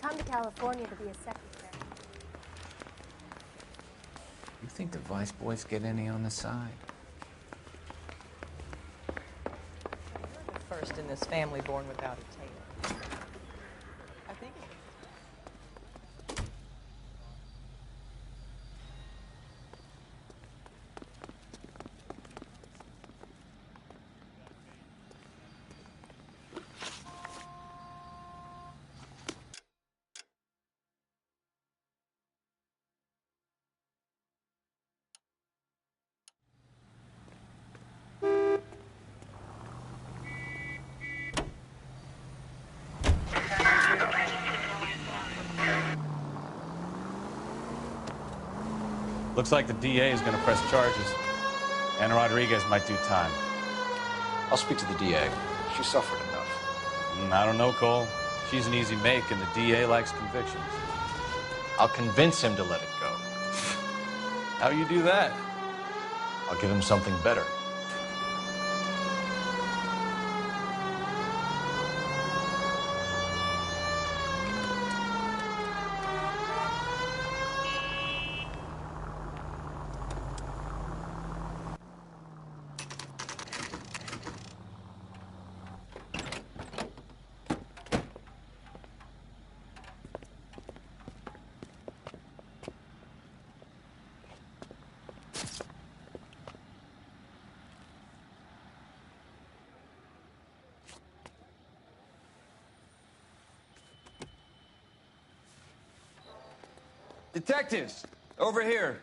come to California to be a secretary. You think the vice boys get any on the side? You're the first in this family born without a tail. I think it Looks like the DA is going to press charges. Anna Rodriguez might do time. I'll speak to the DA. She suffered enough. I don't know, Cole. She's an easy make, and the DA likes convictions. I'll convince him to let it go. How you do that? I'll give him something better. Detectives, over here.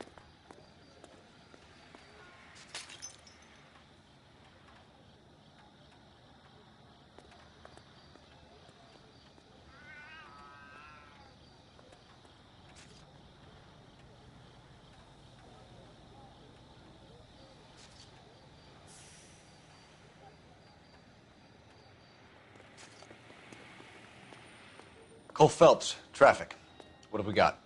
Cole Phelps, traffic. What have we got?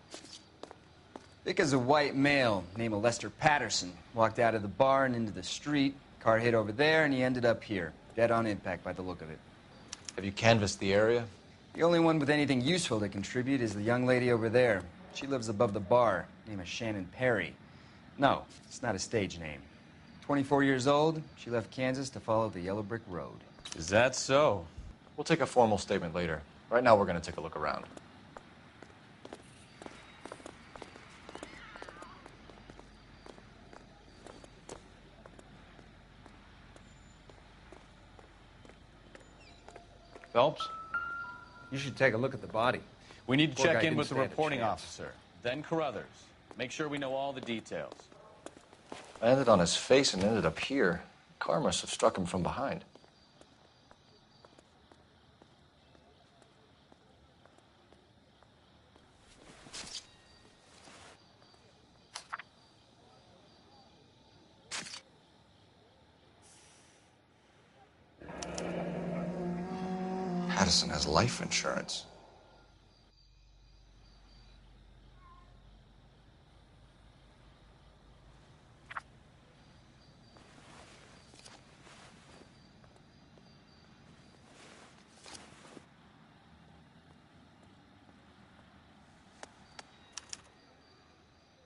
Vic is a white male named Lester Patterson. Walked out of the bar and into the street. Car hit over there, and he ended up here. Dead on impact by the look of it. Have you canvassed the area? The only one with anything useful to contribute is the young lady over there. She lives above the bar. Name is Shannon Perry. No, it's not a stage name. 24 years old, she left Kansas to follow the Yellow Brick Road. Is that so? We'll take a formal statement later. Right now, we're going to take a look around. Phelps? You should take a look at the body. We need to Poor guy check in didn't with the stand a reporting chance. officer, then Carruthers. Make sure we know all the details. I landed on his face and ended up here. The car must have struck him from behind. Patterson has life insurance.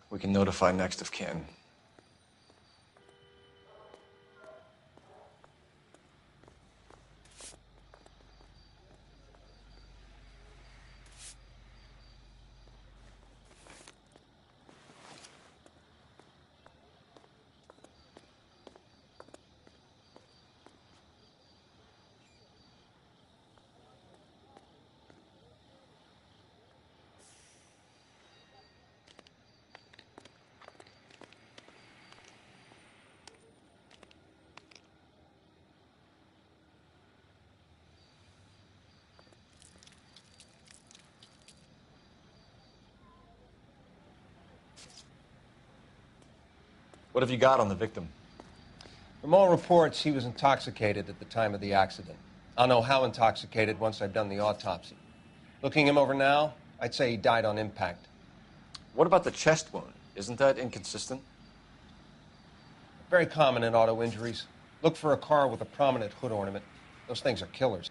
We can notify next of kin. What have you got on the victim? From all reports, he was intoxicated at the time of the accident. I'll know how intoxicated once I've done the autopsy. Looking him over now, I'd say he died on impact. What about the chest wound? Isn't that inconsistent? Very common in auto injuries. Look for a car with a prominent hood ornament. Those things are killers.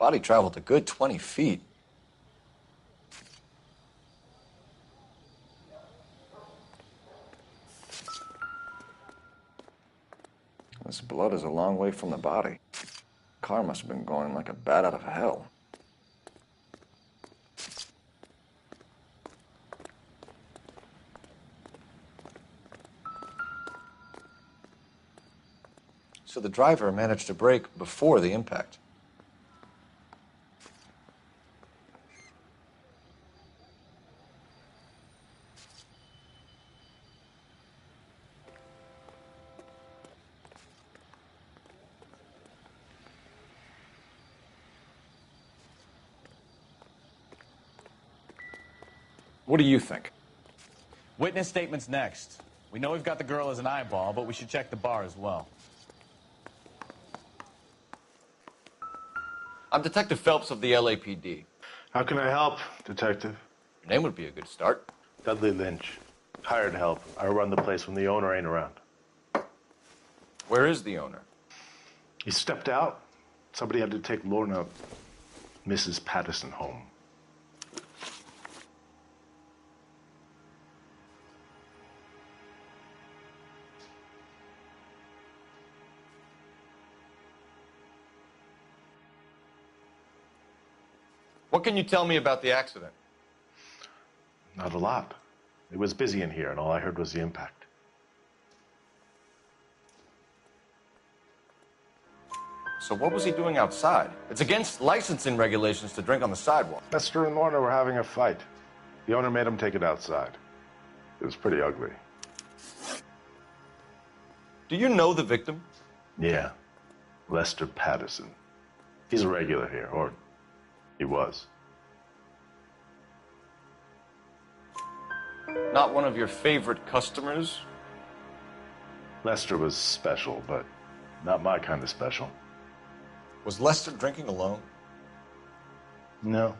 Body traveled a good 20 feet. This blood is a long way from the body. Car must have been going like a bat out of hell. So the driver managed to brake before the impact. What do you think? Witness statements next. We know we've got the girl as an eyeball, but we should check the bar as well. I'm Detective Phelps of the LAPD. How can I help, Detective? Your name would be a good start. Dudley Lynch. Hired help. I run the place when the owner ain't around. Where is the owner? He stepped out. Somebody had to take Lorna, Mrs. Patterson, home. What can you tell me about the accident? Not a lot. It was busy in here, and all I heard was the impact. So what was he doing outside? It's against licensing regulations to drink on the sidewalk. Lester and Lorna were having a fight. The owner made him take it outside. It was pretty ugly. Do you know the victim? Yeah. Lester Patterson. He's a regular here, or he was. Not one of your favorite customers? Lester was special, but not my kind of special. Was Lester drinking alone? No.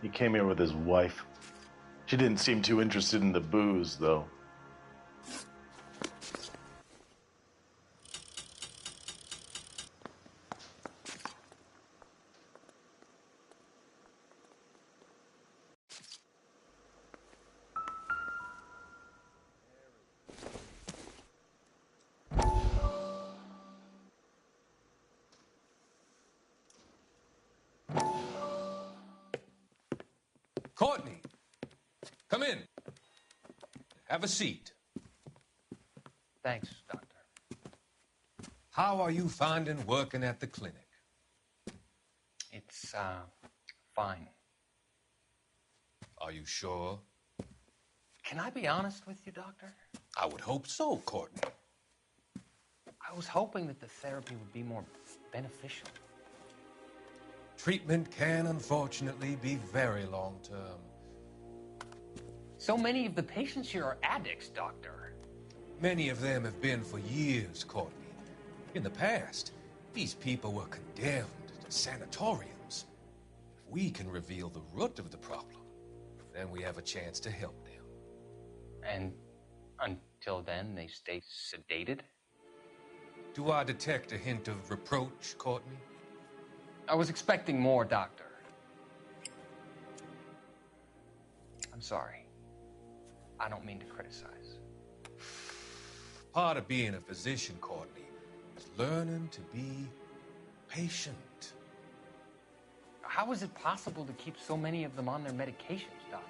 He came here with his wife. She didn't seem too interested in the booze, though. Courtney, come in. Have a seat. Thanks, Doctor. How are you finding working at the clinic? It's, fine. Are you sure? Can I be honest with you, Doctor? I would hope so, Courtney. I was hoping that the therapy would be more beneficial. Treatment can, unfortunately, be very long-term. So many of the patients here are addicts, Doctor. Many of them have been for years, Courtney. In the past, these people were condemned to sanatoriums. If we can reveal the root of the problem, then we have a chance to help them. And until then, they stay sedated? Do I detect a hint of reproach, Courtney? I was expecting more, Doctor. I'm sorry. I don't mean to criticize. Part of being a physician, Courtney, is learning to be patient. How is it possible to keep so many of them on their medications, Doctor?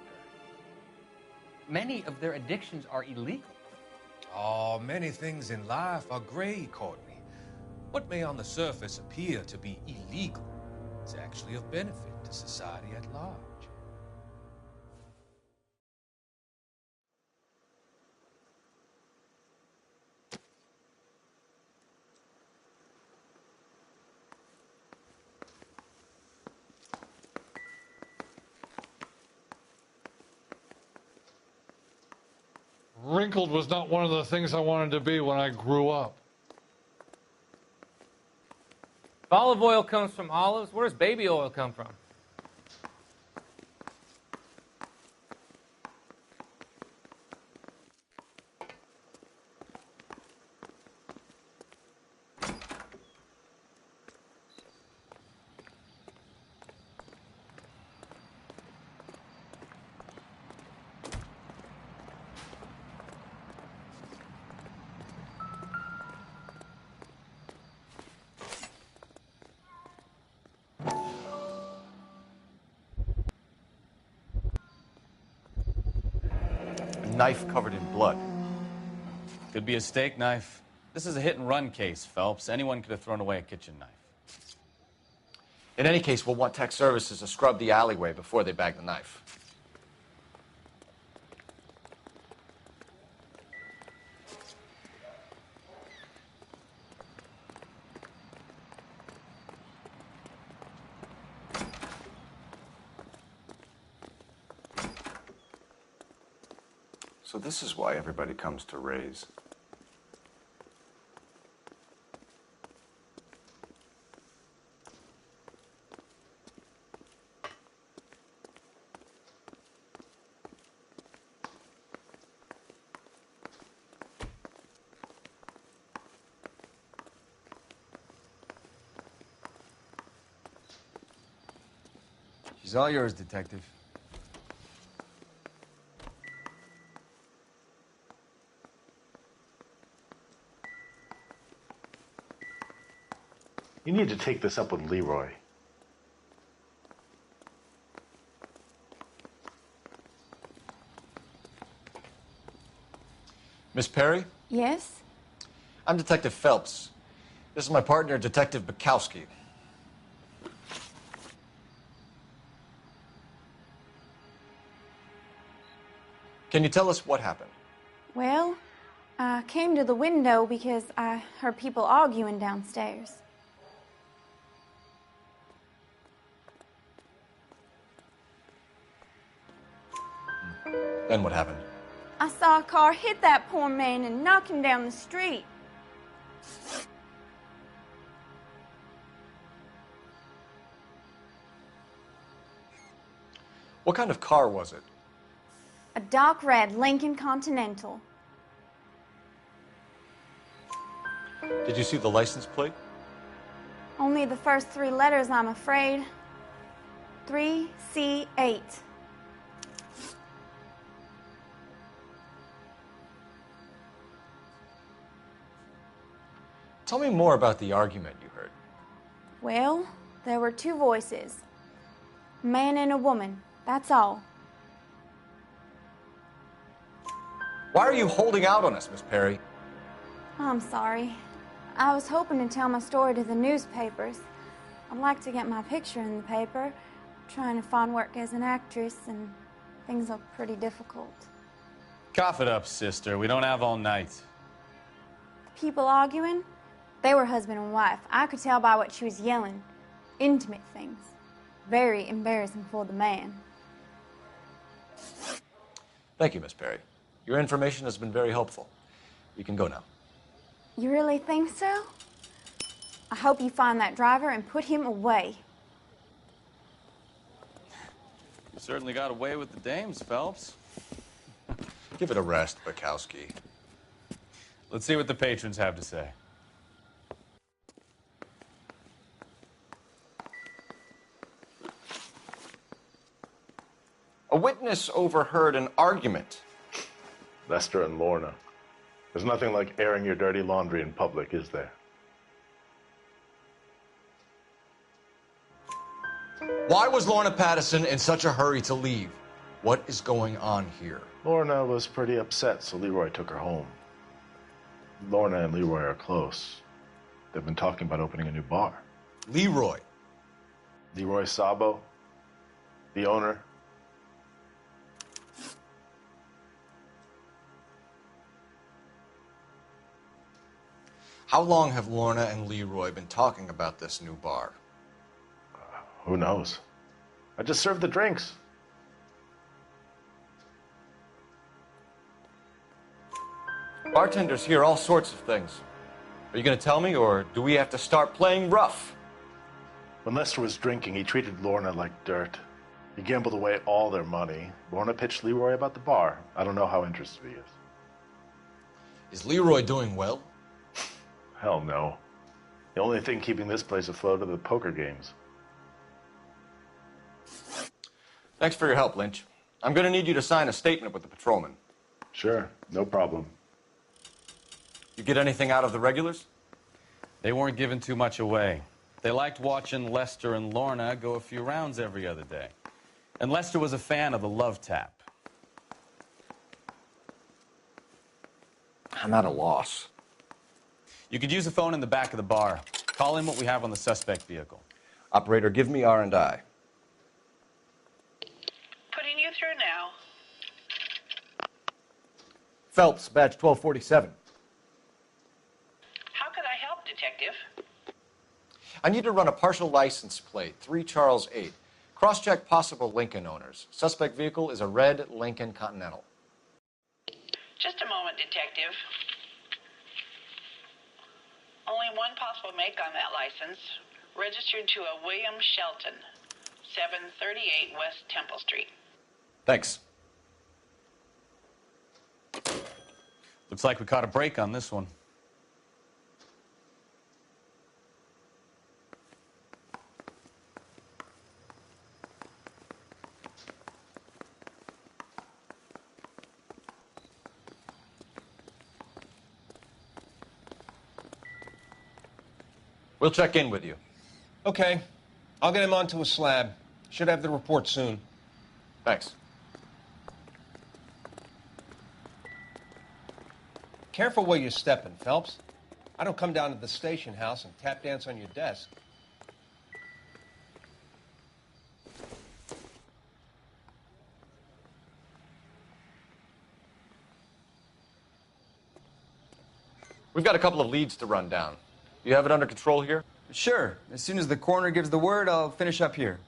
Many of their addictions are illegal. Oh, many things in life are gray, Courtney. What may on the surface appear to be illegal is actually of benefit to society at large. Wrinkled was not one of the things I wanted to be when I grew up. If olive oil comes from olives, where does baby oil come from? knife covered in blood. Could be a steak knife. This is a hit-and-run case, Phelps. Anyone could have thrown away a kitchen knife. In any case, we'll want tech services to scrub the alleyway before they bag the knife. So this is why everybody comes to Ray's. She's all yours, Detective. You need to take this up with Leroy. Miss Perry? Yes? I'm Detective Phelps. This is my partner, Detective Bukowski. Can you tell us what happened? Well, I came to the window because I heard people arguing downstairs. Then what happened? I saw a car hit that poor man and knock him down the street. What kind of car was it? A dark red Lincoln Continental. Did you see the license plate? Only the first 3 letters, I'm afraid. 3C8. Tell me more about the argument you heard. Well, there were 2 voices. A man and a woman, that's all. Why are you holding out on us, Miss Perry? I'm sorry. I was hoping to tell my story to the newspapers. I'd like to get my picture in the paper. Trying to find work as an actress, and things are pretty difficult. Cough it up, sister. We don't have all night. People arguing? They were husband and wife. I could tell by what she was yelling. Intimate things. Very embarrassing for the man. Thank you, Miss Perry. Your information has been very helpful. You can go now. You really think so? I hope you find that driver and put him away. You certainly got away with the dames, Phelps. Give it a rest, Bukowski. Let's see what the patrons have to say. A witness overheard an argument. Lester and Lorna. There's nothing like airing your dirty laundry in public, is there? Why was Lorna Pattison in such a hurry to leave? What is going on here? Lorna was pretty upset, so Leroy took her home. Lorna and Leroy are close. They've been talking about opening a new bar. Leroy? Leroy Sabo, the owner. How long have Lorna and Leroy been talking about this new bar? Who knows? I just served the drinks. Bartenders hear all sorts of things. Are you going to tell me, or do we have to start playing rough? When Lester was drinking, he treated Lorna like dirt. He gambled away all their money. Lorna pitched Leroy about the bar. I don't know how interested he is. Is Leroy doing well? Hell no. The only thing keeping this place afloat are the poker games. Thanks for your help, Lynch. I'm going to need you to sign a statement with the patrolman. Sure, no problem. You get anything out of the regulars? They weren't giving too much away. They liked watching Lester and Lorna go a few rounds every other day. And Lester was a fan of the love tap. I'm at a loss. You could use the phone in the back of the bar. Call in what we have on the suspect vehicle. Operator, give me R&I. Putting you through now. Phelps, badge 1247. How could I help, Detective? I need to run a partial license plate, 3 Charles 8. Cross-check possible Lincoln owners. Suspect vehicle is a red Lincoln Continental. Just a moment, Detective. Only one possible make on that license. Registered to a William Shelton, 738 West Temple Street. Thanks. Looks like we caught a break on this one. We'll check in with you. Okay. I'll get him onto a slab. Should have the report soon. Thanks. Careful where you're stepping, Phelps. I don't come down to the station house and tap dance on your desk. We've got a couple of leads to run down. You have it under control here? Sure. As soon as the coroner gives the word, I'll finish up here.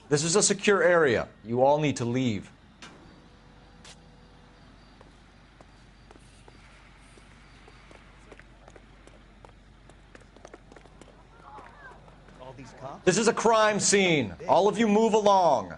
This is a secure area. You all need to leave. This is a crime scene. All of you move along.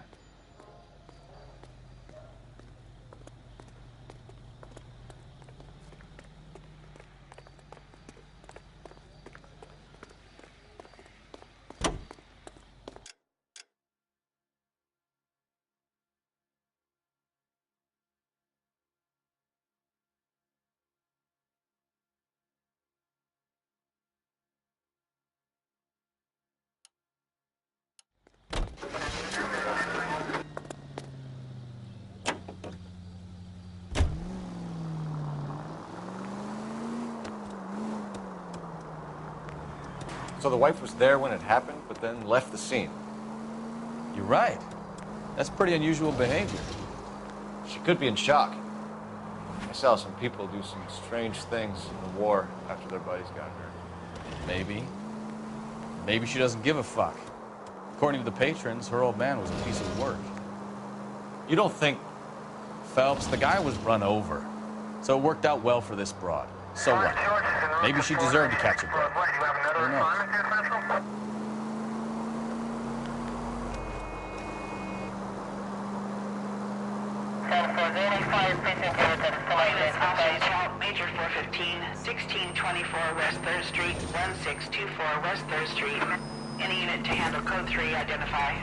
So the wife was there when it happened, but then left the scene. You're right. That's pretty unusual behavior. She could be in shock. I saw some people do some strange things in the war after their buddies got hurt. Maybe. Maybe she doesn't give a fuck. According to the patrons, her old man was a piece of work. You don't think... Phelps, the guy was run over. So it worked out well for this broad. So what? Maybe she deserved to catch a break. Who knows? Major 415, 1624 West 3rd Street, 1624 West 3rd Street. Any unit to handle code 3, identify.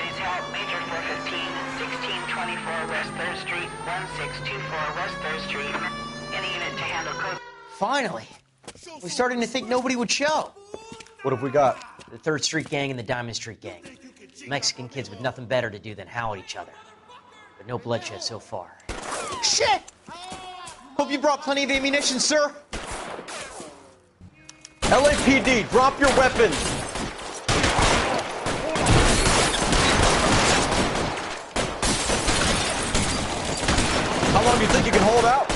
needs help. Major 415, 1624 West 3rd Street, 1624 West 3rd Street. Any unit to handle code. Finally. We're starting to think nobody would show. What have we got? The 3rd Street Gang and the Diamond Street Gang. Mexican kids with nothing better to do than howl at each other. But no bloodshed so far. Shit! Hope you brought plenty of ammunition, sir. LAPD, drop your weapons! How long do you think you can hold out?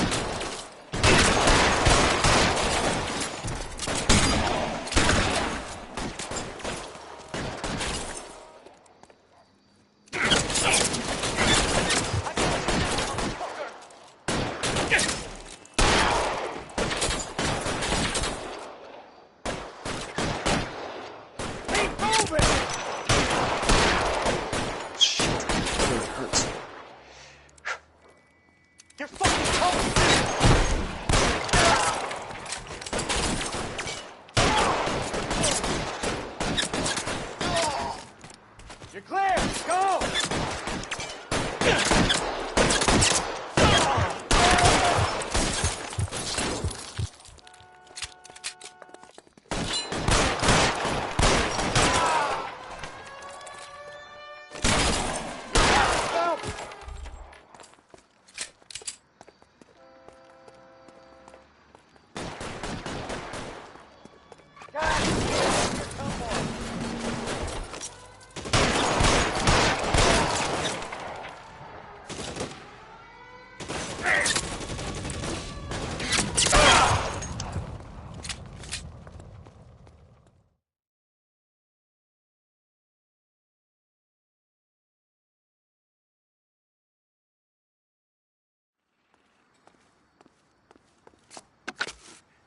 You're clear! Go!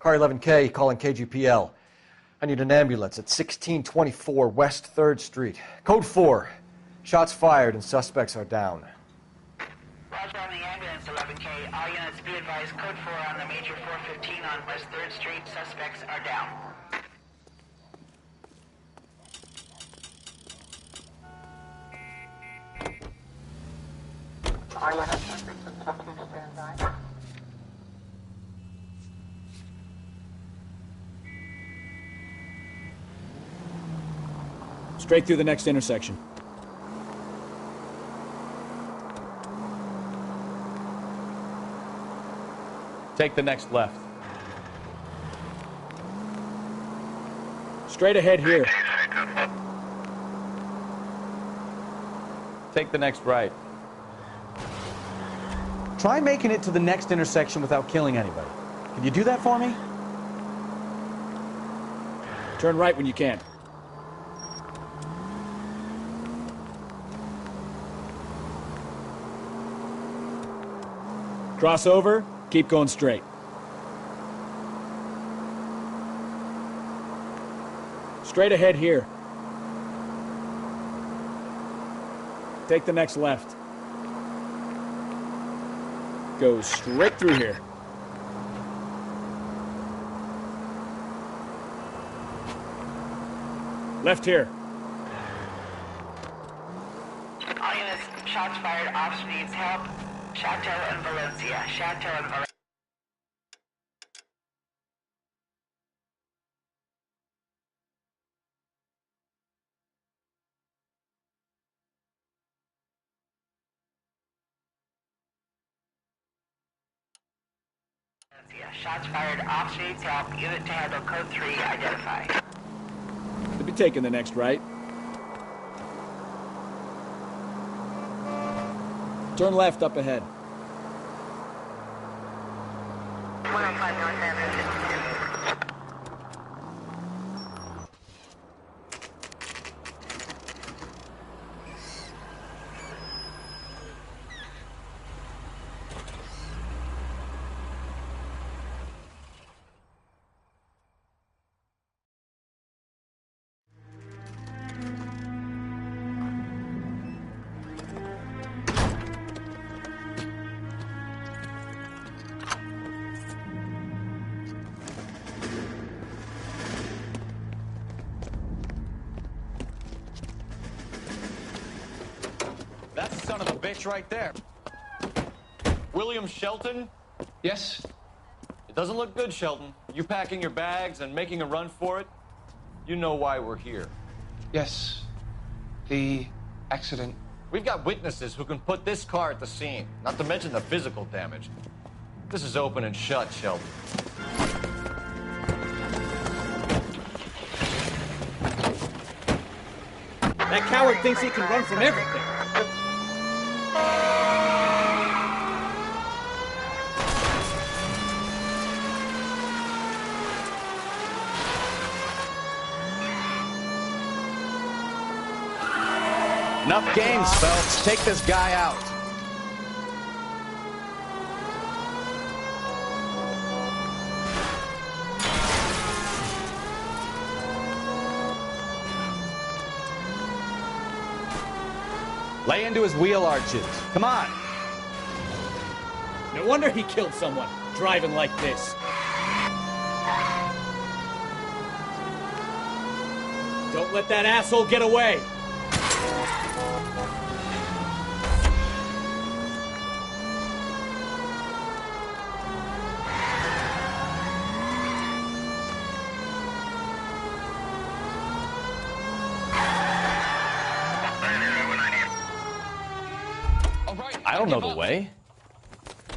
Car 11K, calling KGPL. I need an ambulance at 1624 West 3rd Street. Code 4. Shots fired and suspects are down. Roger on the ambulance, 11K. All units be advised, code 4 on the Major 415 on West 3rd Street. Suspects are down. All units, stand by. Straight through the next intersection. Take the next left. Straight ahead here. Take the next right. Try making it to the next intersection without killing anybody. Can you do that for me? Turn right when you can. Cross over, keep going straight. Straight ahead here. Take the next left. Go straight through here. Left here. All units, shots fired, officer needs help. Chateau and Valencia. Chateau and Valencia. Shots fired, officer needs help. Unit to handle code 3, identify. We'll be taking the next right. Turn left up ahead. 105 North Avenue. bitch right there. William Shelton? Yes? It doesn't look good, Shelton. You packing your bags and making a run for it? You know why we're here. Yes. The accident. We've got witnesses who can put this car at the scene, not to mention the physical damage. This is open and shut, Shelton. That coward thinks he can run from everything. Enough games, Phelps. Take this guy out. Lay into his wheel arches. Come on. No wonder he killed someone, driving like this. Don't let that asshole get away. I don't know the way.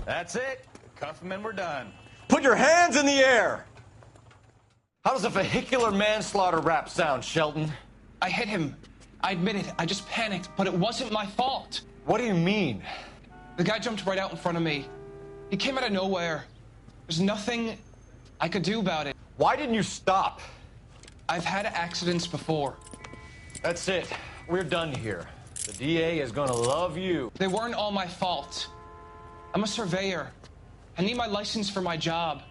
That's it. Cuff him and we're done. Put your hands in the air! How does a vehicular manslaughter rap sound, Shelton? I hit him. I admit it. I just panicked, but it wasn't my fault. What do you mean? The guy jumped right out in front of me. He came out of nowhere. There's nothing I could do about it. Why didn't you stop? I've had accidents before. That's it. We're done here. The DA is gonna love you. They weren't all my fault. I'm a surveyor. I need my license for my job.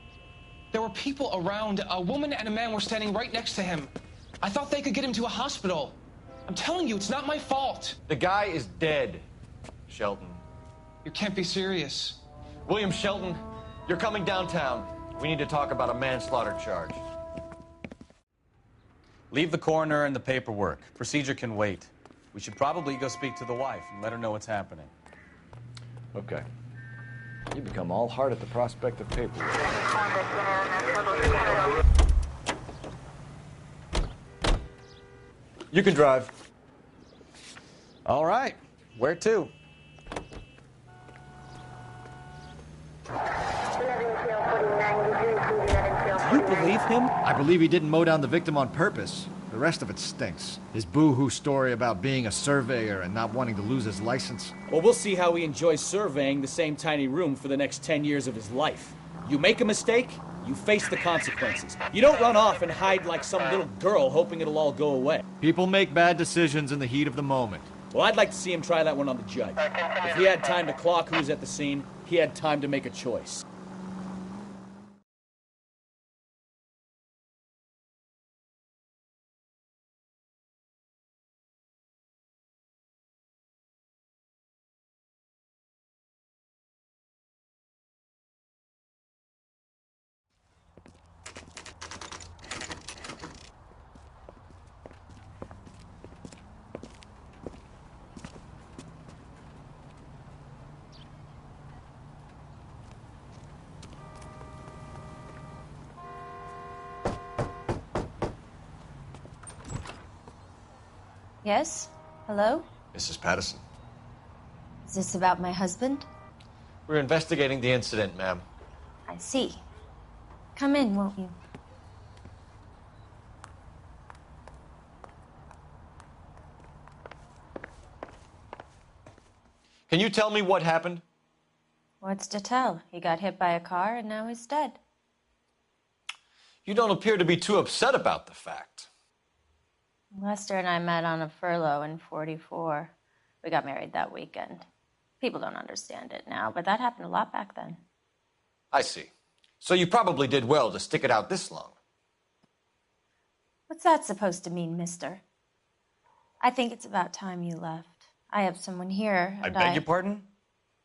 There were people around. A woman and a man were standing right next to him. I thought they could get him to a hospital. I'm telling you, it's not my fault. The guy is dead, Shelton. You can't be serious. William Shelton, you're coming downtown. We need to talk about a manslaughter charge. Leave the coroner and the paperwork. Procedure can wait. We should probably go speak to the wife and let her know what's happening. Okay. You become all heart at the prospect of paperwork. You can drive. All right. Where to? Do you believe him? I believe he didn't mow down the victim on purpose. The rest of it stinks. His boo-hoo story about being a surveyor and not wanting to lose his license. Well, we'll see how he enjoys surveying the same tiny room for the next 10 years of his life. You make a mistake, you face the consequences. You don't run off and hide like some little girl hoping it'll all go away. People make bad decisions in the heat of the moment. Well, I'd like to see him try that one on the judge. If he had time to clock who was at the scene, he had time to make a choice. Yes? Hello? Mrs. Patterson. Is this about my husband? We're investigating the incident, ma'am. I see. Come in, won't you? Can you tell me what happened? What's to tell? He got hit by a car and now he's dead. You don't appear to be too upset about the fact. Lester and I met on a furlough in '44. We got married that weekend. People don't understand it now, but that happened a lot back then. I see. So you probably did well to stick it out this long. What's that supposed to mean, mister? I think it's about time you left. I have someone here, I and beg your pardon?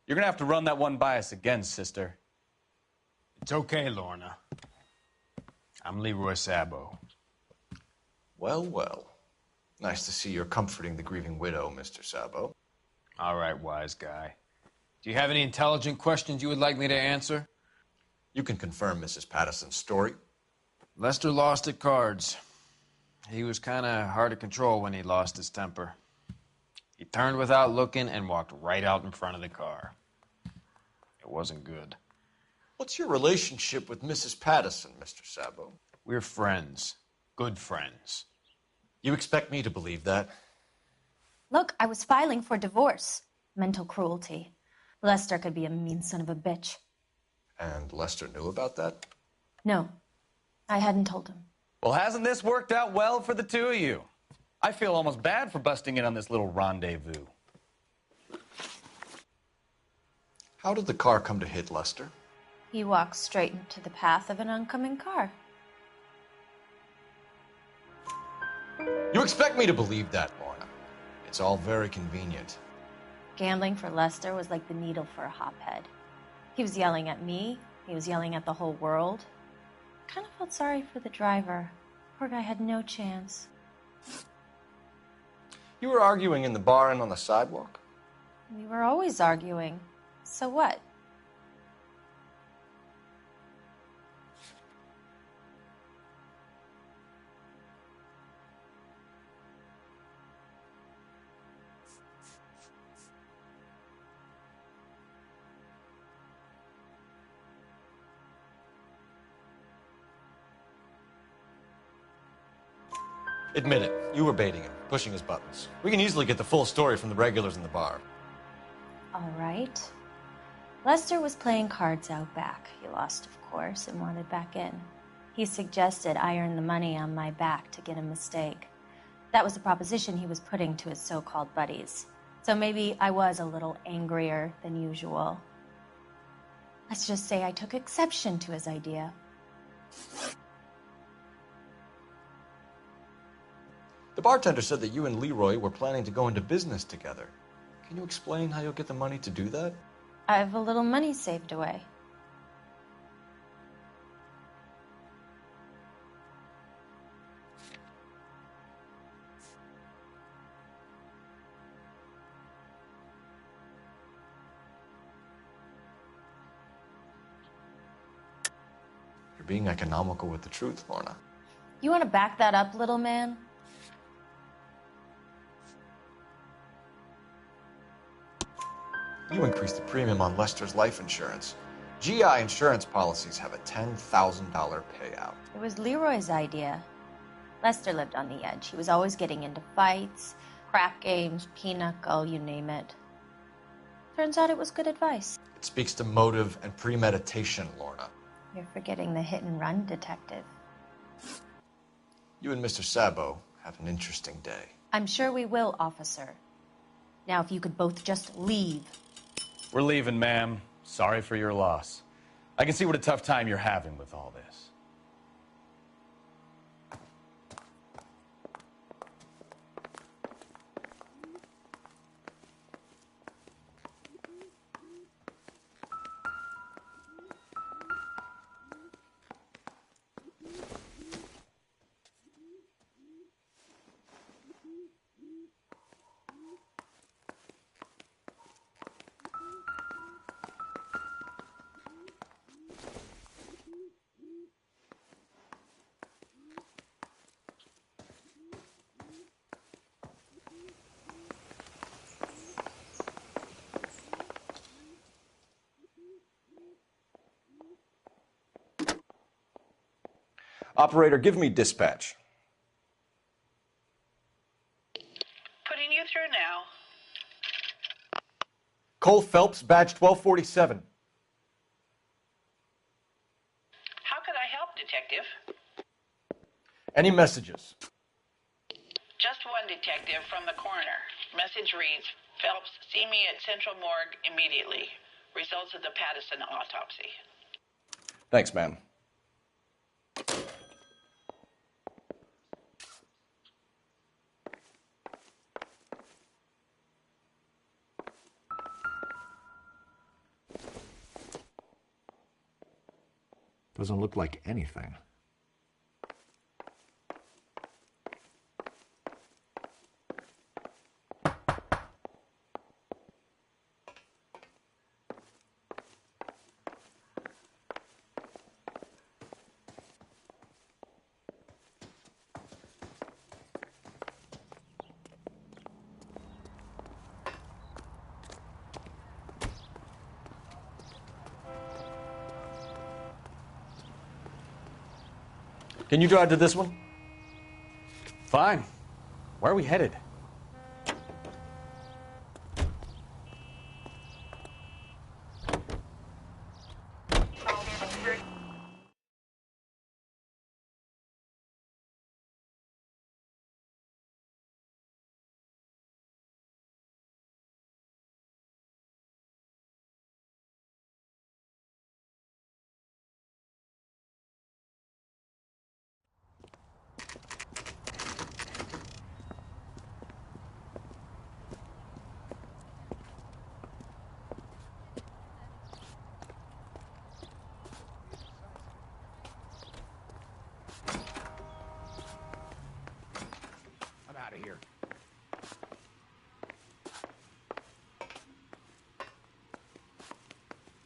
You're gonna have to run that one by us again, sister. It's okay, Lorna. I'm Leroy Sabo. Well, well. Nice to see you're comforting the grieving widow, Mr. Sabo. All right, wise guy. Do you have any intelligent questions you would like me to answer? You can confirm Mrs. Patterson's story. Lester lost at cards. He was kind of hard to control when he lost his temper. He turned without looking and walked right out in front of the car. It wasn't good. What's your relationship with Mrs. Patterson, Mr. Sabo? We're friends. Good friends. You expect me to believe that? Look, I was filing for divorce. Mental cruelty. Lester could be a mean son of a bitch. And Lester knew about that? No, I hadn't told him. Well, hasn't this worked out well for the two of you? I feel almost bad for busting in on this little rendezvous. How did the car come to hit Lester? He walked straight into the path of an oncoming car. You expect me to believe that, Lorna? It's all very convenient. Gambling for Lester was like the needle for a hophead. He was yelling at me. He was yelling at the whole world. I kind of felt sorry for the driver. Poor guy had no chance. You were arguing in the bar and on the sidewalk? We were always arguing. So what? Admit it, you were baiting him, pushing his buttons. We can easily get the full story from the regulars in the bar. All right. Lester was playing cards out back. He lost, of course, and wanted back in. He suggested I earn the money on my back to get a mistake. That was the proposition he was putting to his so-called buddies. So maybe I was a little angrier than usual. Let's just say I took exception to his idea. The bartender said that you and Leroy were planning to go into business together. Can you explain how you'll get the money to do that? I have a little money saved away. You're being economical with the truth, Lorna. You want to back that up, little man? You increased the premium on Lester's life insurance. GI insurance policies have a $10,000 payout. It was Leroy's idea. Lester lived on the edge. He was always getting into fights, crap games, pinochle, you name it. Turns out it was good advice. It speaks to motive and premeditation, Lorna. You're forgetting the hit-and-run detective. You and Mr. Sabo have an interesting day. I'm sure we will, officer. Now, if you could both just leave. We're leaving, ma'am. Sorry for your loss. I can see what a tough time you're having with all this. Operator, give me dispatch. Putting you through now. Cole Phelps, badge 1247. How could I help, Detective? Any messages? Just one detective from the coroner. Message reads, Phelps, see me at Central Morgue immediately. Results of the Patterson autopsy. Thanks, ma'am. Doesn't look like anything. Can you drive to this one? Fine. Where are we headed? I'm out of here.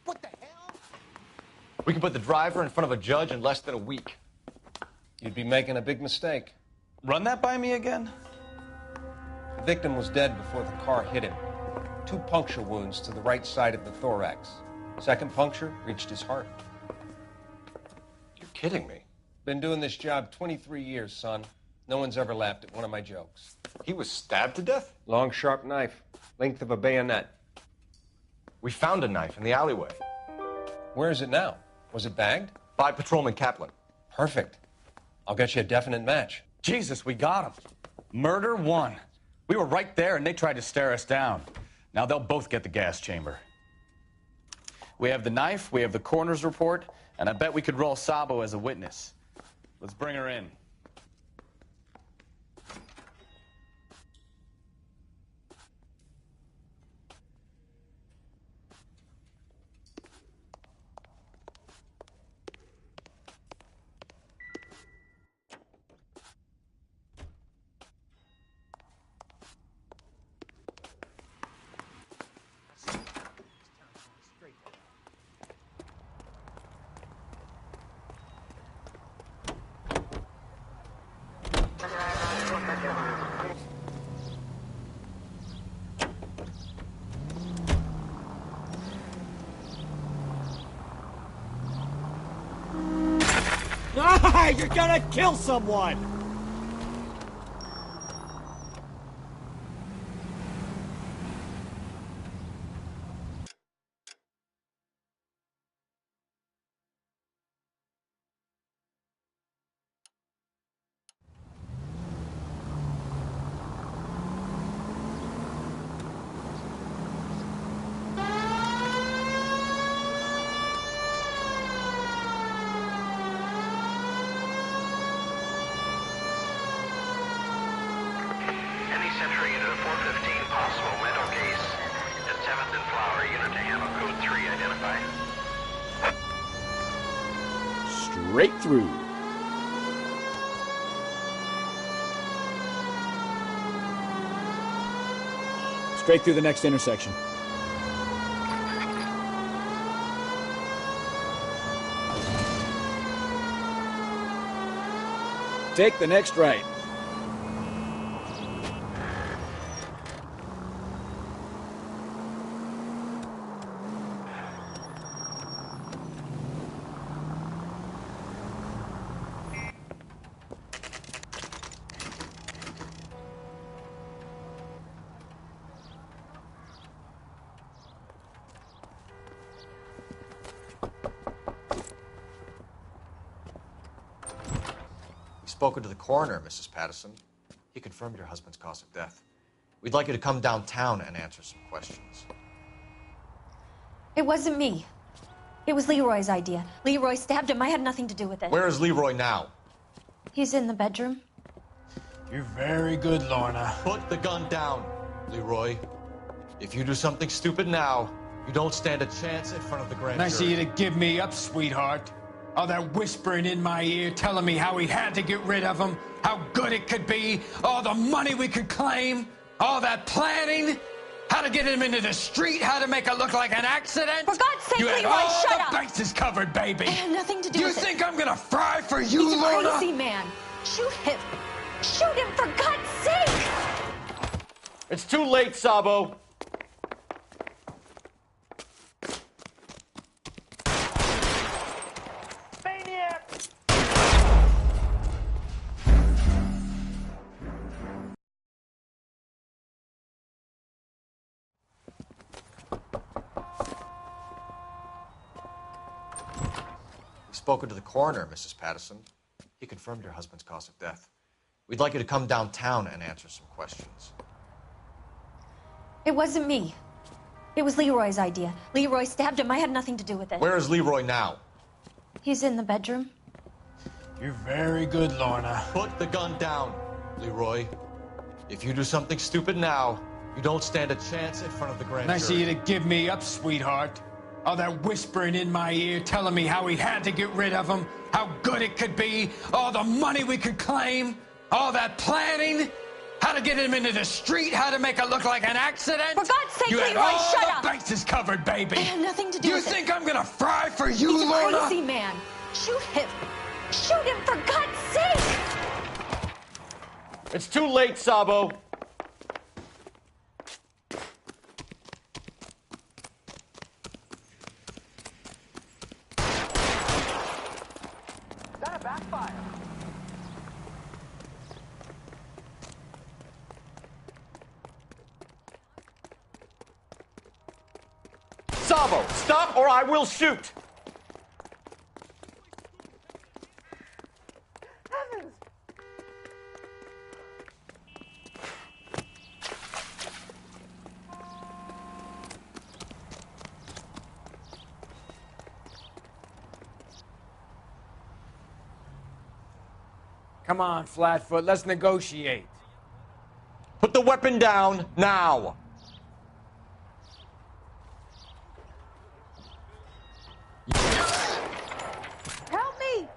What the hell? We can put the driver in front of a judge in less than a week. You'd be making a big mistake. Run that by me again? The victim was dead before the car hit him. 2 puncture wounds to the right side of the thorax. Second puncture reached his heart. You're kidding me. Been doing this job 23 years, son. No one's ever laughed at one of my jokes. He was stabbed to death? Long, sharp knife. Length of a bayonet. We found a knife in the alleyway. Where is it now? Was it bagged? By Patrolman Kaplan. Perfect. I'll get you a definite match. Jesus, we got him. Murder 1. We were right there and they tried to stare us down. Now they'll both get the gas chamber. We have the knife, we have the coroner's report, and I bet we could roll Sabo as a witness. Let's bring her in. You're gonna kill someone! Century into the 415 possible rental case at 7th and Flower. Unit to handle code 3 identified. Straight through. Straight through the next intersection. Take the next right. Spoken to the coroner, Mrs. Patterson. He confirmed your husband's cause of death. We'd like you to come downtown and answer some questions. It wasn't me. It was Leroy's idea. Leroy stabbed him. I had nothing to do with it. Where is Leroy now? He's in the bedroom. You're very good, Lorna. Put the gun down, Leroy. If you do something stupid now, you don't stand a chance in front of the grand jury. Nice of you to give me up, sweetheart. All that whispering in my ear, telling me how we had to get rid of him, how good it could be, all the money we could claim, all that planning, how to get him into the street, how to make it look like an accident. For God's sake, you had Leroy, all shut the up! bases covered, baby. I had nothing to do with it. You think I'm gonna fry for you, He's a Lorna? crazy man. Shoot him. Shoot him, for God's sake! It's too late, Sabo. spoken to the coroner, Mrs. Patterson. He confirmed your husband's cause of death. We'd like you to come downtown and answer some questions. It wasn't me. It was Leroy's idea. Leroy stabbed him. I had nothing to do with it. Where is Leroy now? He's in the bedroom. You're very good, Lorna. Put the gun down, Leroy. If you do something stupid now, you don't stand a chance in front of the grand jury. Nice of you to give me up, sweetheart. All that whispering in my ear, telling me how we had to get rid of him, how good it could be, all the money we could claim, all that planning, how to get him into the street, how to make it look like an accident. For God's sake, you Leroy, had all shut the up! bases covered, baby. I had nothing to do with it. You think I'm gonna fry for you, He's Lorna? a crazy man. Shoot him. Shoot him, for God's sake! It's too late, Sabo. That a backfire. Sabo, stop or I will shoot. Heavens! Come on, Flatfoot, let's negotiate. Put the weapon down now. Help me!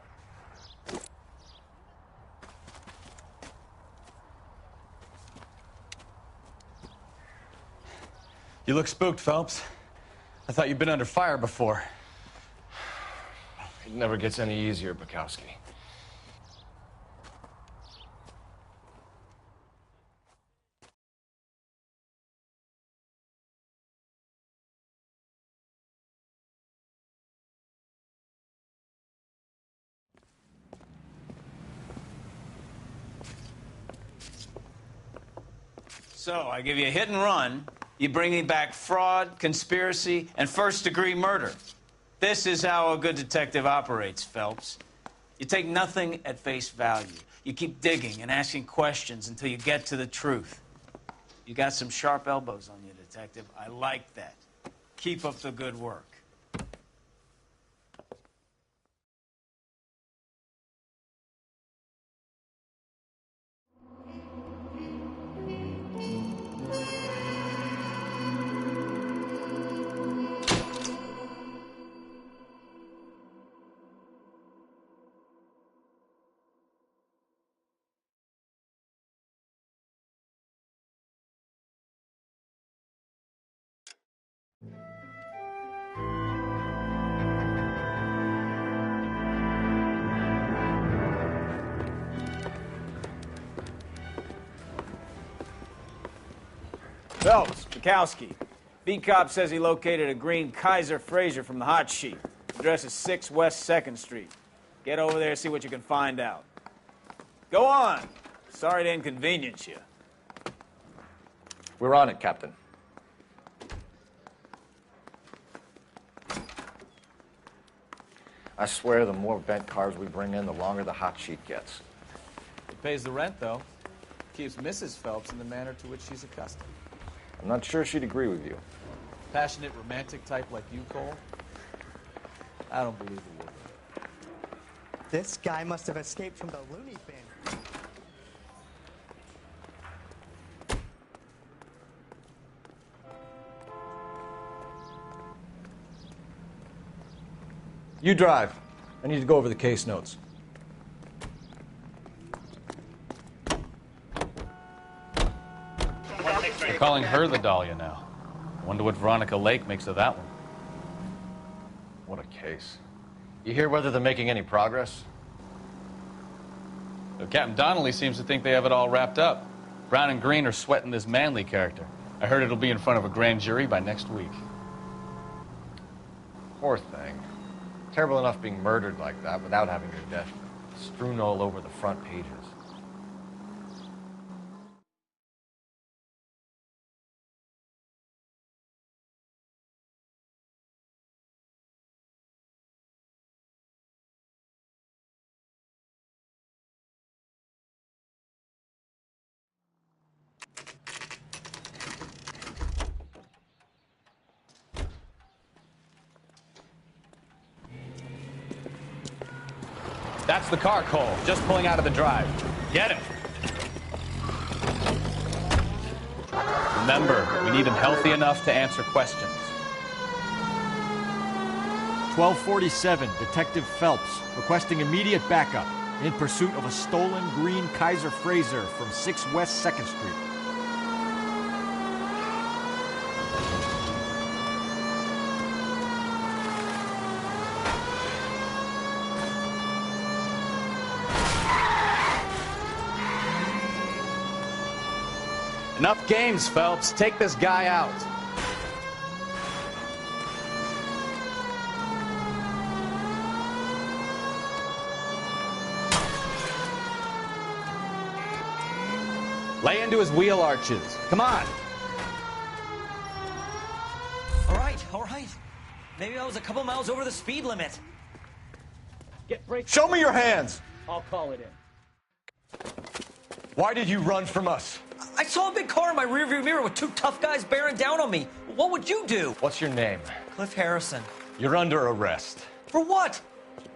You look spooked, Phelps. I thought you'd been under fire before. It never gets any easier, Bukowski. So, I give you a hit and run. You bring me back fraud, conspiracy, and first-degree murder. This is how a good detective operates, Phelps. You take nothing at face value. You keep digging and asking questions until you get to the truth. You got some sharp elbows on you, detective. I like that. Keep up the good work. Phelps, Bukowski. B-Cop says he located a green Kaiser Fraser from the hot sheet. Address is 6 West 2nd Street. Get over there, see what you can find out. Go on. Sorry to inconvenience you. We're on it, Captain. I swear the more bent cars we bring in, the longer the hot sheet gets. It pays the rent, though. Keeps Mrs. Phelps in the manner to which she's accustomed. I'm not sure she'd agree with you. Passionate, romantic type like you, Cole? I don't believe a word of it. This guy must have escaped from the loony bin. You drive. I need to go over the case notes. They're calling her the Dahlia now. I wonder what Veronica Lake makes of that one. What a case. You hear whether they're making any progress? Well, Captain Donnelly seems to think they have it all wrapped up. Brown and Green are sweating this Manley character. I heard it'll be in front of a grand jury by next week. Poor thing. Terrible enough being murdered like that without having her death strewn all over the front pages. That's the car, Cole. Just pulling out of the drive. Get him. Remember, we need him healthy enough to answer questions. 1247, Detective Phelps, requesting immediate backup in pursuit of a stolen green Kaiser Frazer from 6 West 2nd Street. Enough games, Phelps. Take this guy out. Lay into his wheel arches. Come on. All right. Maybe I was a couple miles over the speed limit. Get break. Show me your hands! I'll call it in. Why did you run from us? I saw a big car in my rearview mirror with two tough guys bearing down on me. What would you do? What's your name? Cliff Harrison. You're under arrest. For what?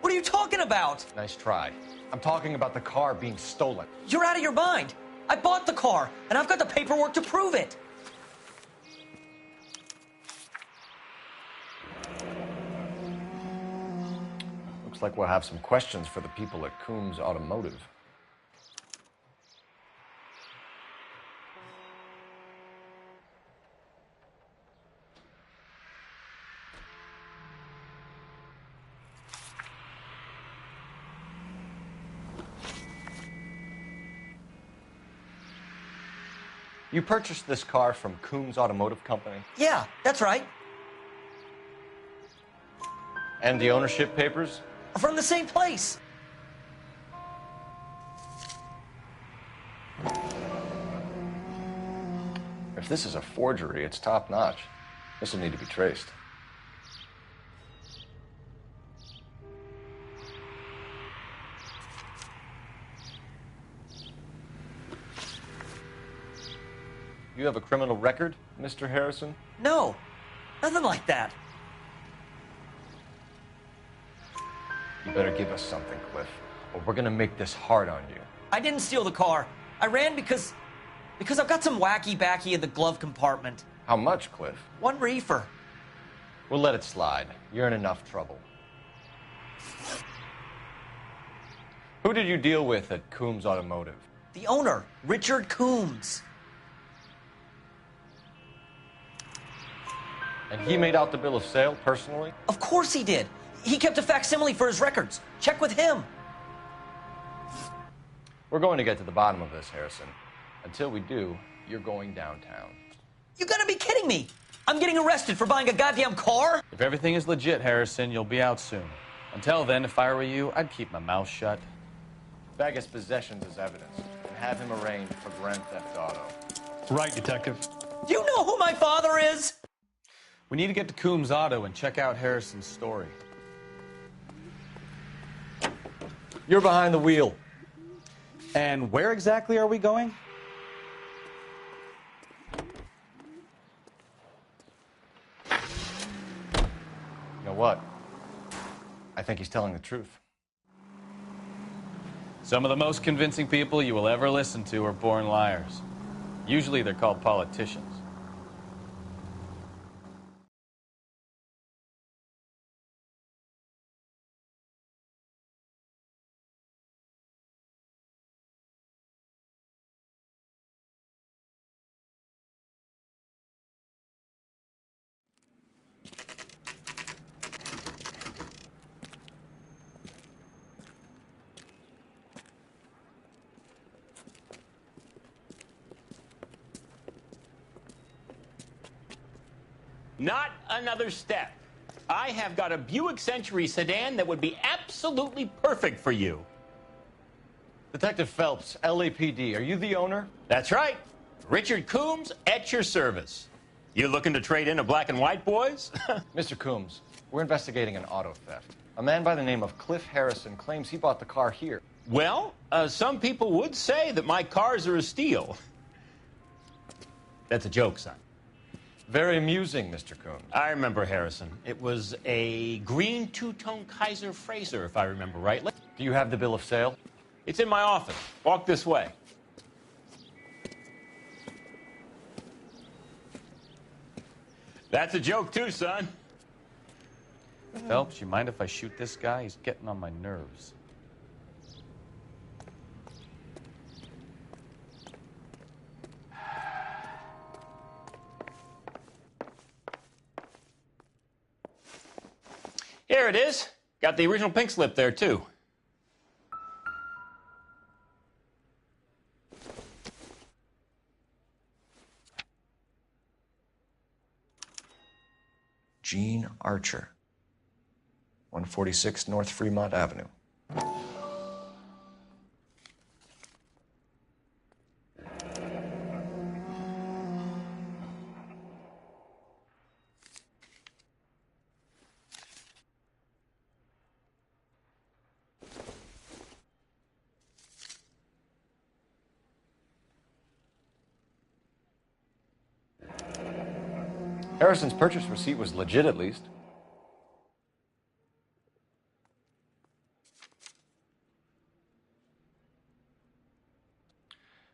What are you talking about? Nice try. I'm talking about the car being stolen. You're out of your mind. I bought the car, and I've got the paperwork to prove it. Looks like we'll have some questions for the people at Coombs Automotive. You purchased this car from Coombs Automotive Company? Yeah, that's right. And the ownership papers? From the same place. If this is a forgery, it's top-notch. This will need to be traced. You have a criminal record, Mr. Harrison? No, nothing like that. You better give us something, Cliff, or we're gonna make this hard on you. I didn't steal the car. I ran because I've got some wacky-backy in the glove compartment. How much, Cliff? 1 reefer. We'll let it slide. You're in enough trouble. Who did you deal with at Coombs Automotive? The owner, Richard Coombs. And he made out the bill of sale personally? Of course he did. He kept a facsimile for his records. Check with him. We're going to get to the bottom of this, Harrison. Until we do, you're going downtown. You gotta be kidding me. I'm getting arrested for buying a goddamn car? If everything is legit, Harrison, you'll be out soon. Until then, if I were you, I'd keep my mouth shut. Bag his possessions as evidence and have him arraigned for grand theft auto. Right, Detective. Do you know who my father is? We need to get to Coombs Auto and check out Harrison's story. You're behind the wheel. And where exactly are we going? You know what? I think he's telling the truth. Some of the most convincing people you will ever listen to are born liars. Usually they're called politicians. Not another step. I have got a Buick Century sedan that would be absolutely perfect for you. Detective Phelps, LAPD, are you the owner? That's right. Richard Coombs at your service. You looking to trade in a black and white, boys? Mr. Coombs, we're investigating an auto theft. A man by the name of Cliff Harrison claims he bought the car here. Well, some people would say that my cars are a steal. That's a joke, son. Very amusing, Mr. Coombs. I remember Harrison. It was a green two-tone Kaiser Frazer, if I remember right. Do you have the bill of sale? It's in my office. Walk this way. That's a joke too, son. Phelps, you mind if I shoot this guy? He's getting on my nerves. Here it is. Got the original pink slip there, too. Gene Archer, 146 North Fremont Avenue. Harrison's purchase receipt was legit, at least.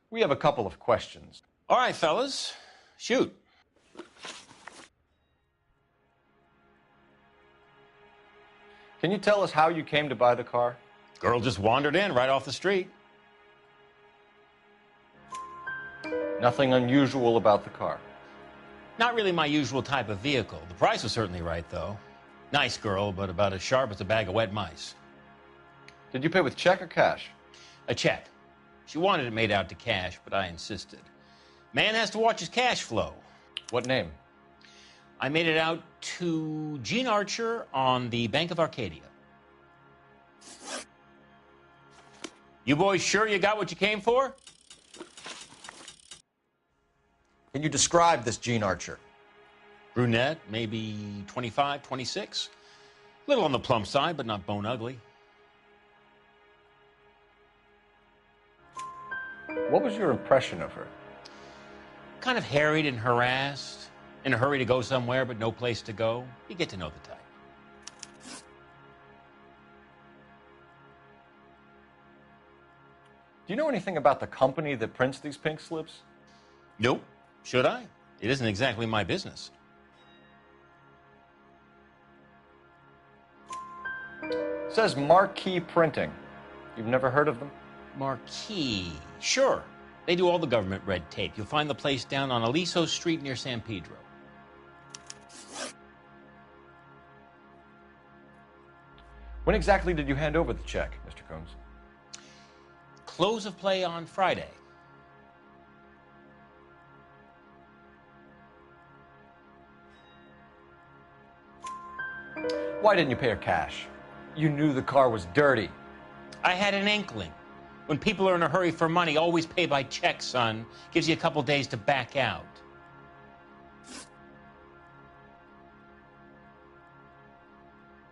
We have a couple of questions. All right, fellas. Shoot. Can you tell us how you came to buy the car? Girl just wandered in right off the street. Nothing unusual about the car. Not really my usual type of vehicle. The price was certainly right, though. Nice girl, but about as sharp as a bag of wet mice. Did you pay with check or cash? A check. She wanted it made out to cash, but I insisted. Man has to watch his cash flow. What name? I made it out to Gene Archer on the Bank of Arcadia. You boys sure you got what you came for? Can you describe this Gene Archer? Brunette, maybe 25, 26. Little on the plump side, but not bone ugly. What was your impression of her? Kind of harried and harassed. In a hurry to go somewhere, but no place to go. You get to know the type. Do you know anything about the company that prints these pink slips? Nope. Should I? It isn't exactly my business. It says Marquee Printing. You've never heard of them? Marquee. Sure. They do all the government red tape. You'll find the place down on Aliso Street near San Pedro. When exactly did you hand over the check, Mr. Combs? Close of play on Friday. Why didn't you pay her cash? You knew the car was dirty. I had an inkling. When people are in a hurry for money, always pay by check, son. Gives you a couple days to back out.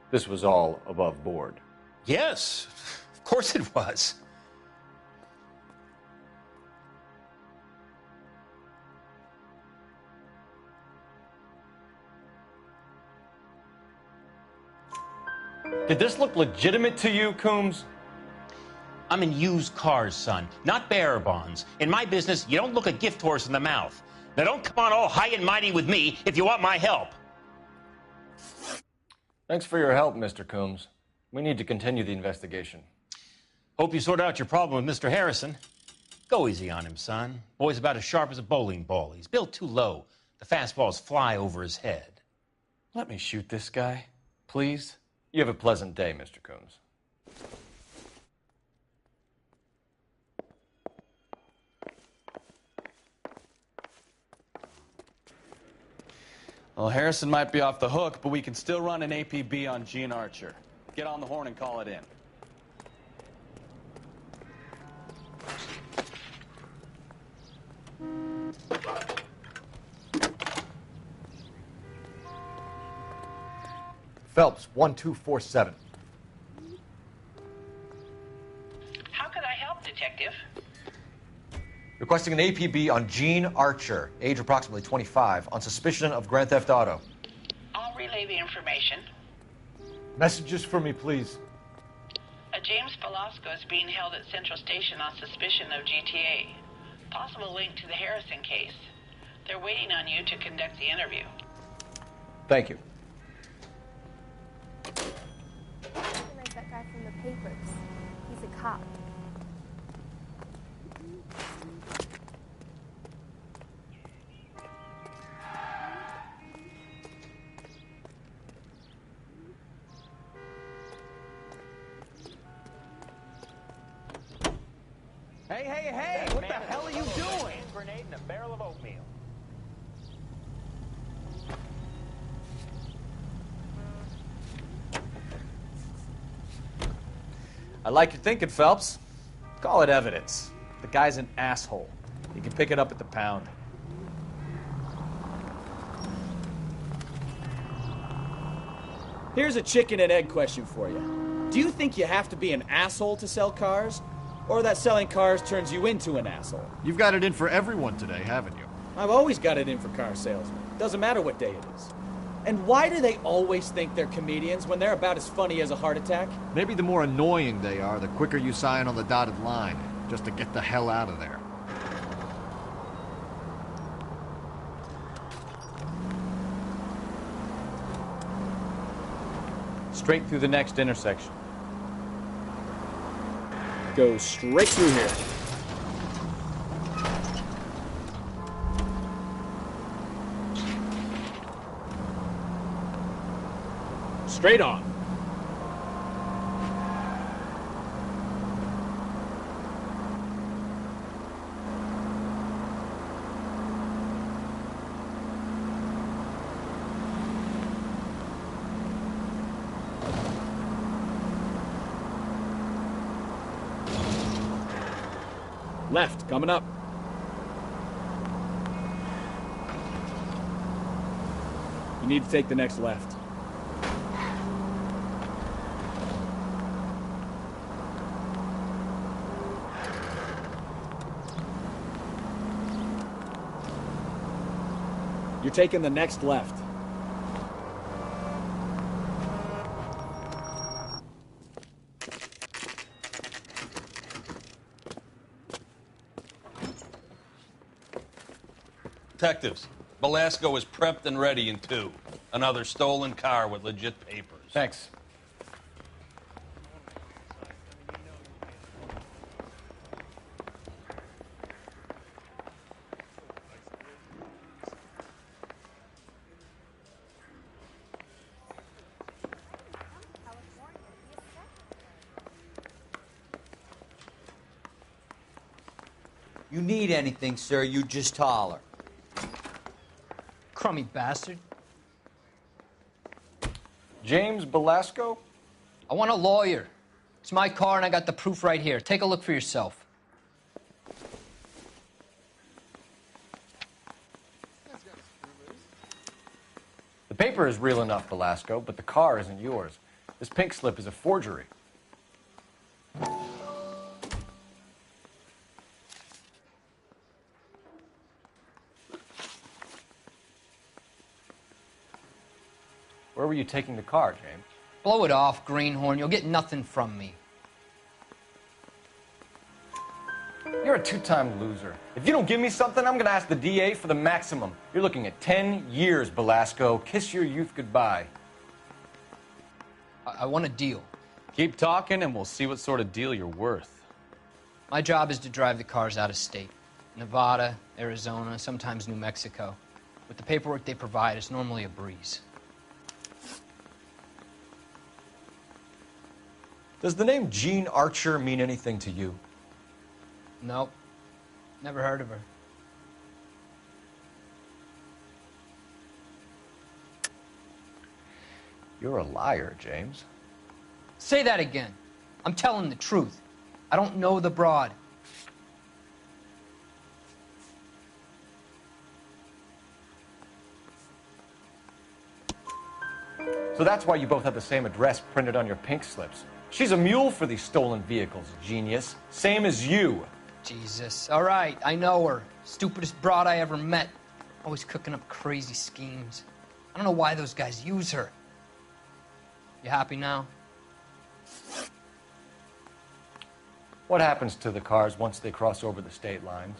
This was all above board. Yes, of course it was. Did this look legitimate to you, Coombs? I'm in used cars, son, not bearer bonds. In my business, you don't look a gift horse in the mouth. Now don't come on all high and mighty with me if you want my help. Thanks for your help, Mr. Coombs. We need to continue the investigation. Hope you sort out your problem with Mr. Harrison. Go easy on him, son. Boy's about as sharp as a bowling ball. He's built too low. The fastballs fly over his head. Let me shoot this guy, please. You have a pleasant day, Mr. Coombs. Well, Harrison might be off the hook, but we can still run an APB on Gene Archer. Get on the horn and call it in. Phelps, 1247. How can I help, Detective? Requesting an APB on Gene Archer, age approximately 25, on suspicion of grand theft auto. I'll relay the information. Messages for me, please. A James Belasco is being held at Central Station on suspicion of GTA. Possible link to the Harrison case. They're waiting on you to conduct the interview. Thank you. Recognize that guy from the papers. He's a cop. Hey, what the hell are you doing? Grenade and a barrel of oatmeal. I like your thinking, Phelps. Call it evidence. The guy's an asshole. You can pick it up at the pound. Here's a chicken and egg question for you. Do you think you have to be an asshole to sell cars? Or that selling cars turns you into an asshole? You've got it in for everyone today, haven't you? I've always got it in for car salesmen. Doesn't matter what day it is. And why do they always think they're comedians when they're about as funny as a heart attack? Maybe the more annoying they are, the quicker you sign on the dotted line, just to get the hell out of there. Straight through the next intersection. Go straight through here. Straight on. Left, coming up. You need to take the next left. You're taking the next left. Detectives, Belasco is prepped and ready in 2. Another stolen car with legit papers. Thanks. You need anything, sir, you just holler. Crummy bastard. James Belasco? I want a lawyer. It's my car and I got the proof right here. Take a look for yourself. The paper is real enough, Belasco, but the car isn't yours. This pink slip is a forgery. Where were you taking the car, James? Blow it off, greenhorn. You'll get nothing from me. You're a two-time loser. If you don't give me something, I'm gonna ask the DA for the maximum. You're looking at 10 years, Belasco. Kiss your youth goodbye. I want a deal. Keep talking and we'll see what sort of deal you're worth. My job is to drive the cars out of state. Nevada, Arizona, sometimes New Mexico. With the paperwork they provide, it's normally a breeze. Does the name Jean Archer mean anything to you? Nope. Never heard of her. You're a liar, James. Say that again. I'm telling the truth. I don't know the broad. So that's why you both have the same address printed on your pink slips. She's a mule for these stolen vehicles, genius. Same as you. Jesus. All right, I know her. Stupidest broad I ever met. Always cooking up crazy schemes. I don't know why those guys use her. You happy now? What happens to the cars once they cross over the state lines?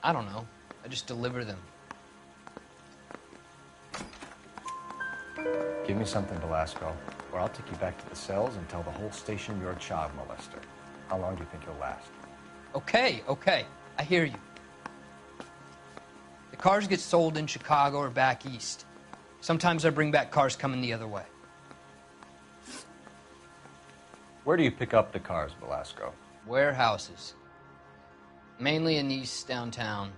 I don't know. I just deliver them. Give me something, Velasco, or I'll take you back to the cells and tell the whole station you're a child molester. How long do you think you'll last? Okay, okay. I hear you. The cars get sold in Chicago or back east. Sometimes I bring back cars coming the other way. Where do you pick up the cars, Velasco? Warehouses. Mainly in East downtown.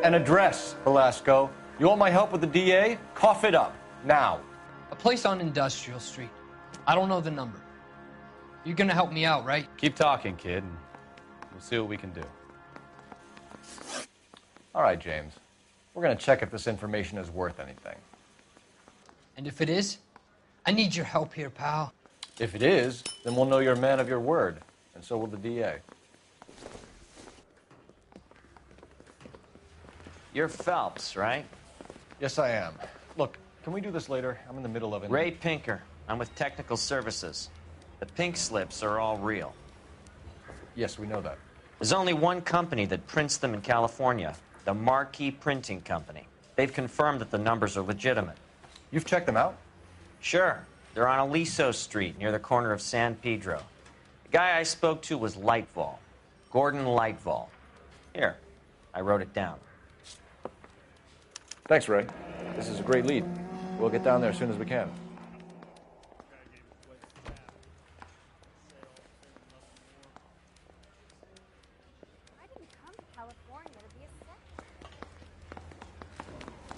An address, Velasco. You want my help with the DA? Cough it up, now. A place on Industrial Street. I don't know the number. You're gonna help me out, right? Keep talking, kid, and we'll see what we can do. All right, James. We're gonna check if this information is worth anything. And if it is, I need your help here, pal. If it is, then we'll know you're a man of your word, and so will the DA. You're Phelps, right? Yes, I am. Look, can we do this later? I'm in the middle of it. Ray Pinker. I'm with Technical Services. The pink slips are all real. Yes, we know that. There's only one company that prints them in California, the Marquee Printing Company. They've confirmed that the numbers are legitimate. You've checked them out? Sure. They're on Aliso Street, near the corner of San Pedro. The guy I spoke to was Lightval. Gordon Lightval. Here, I wrote it down. Thanks, Ray. This is a great lead. We'll get down there as soon as we can.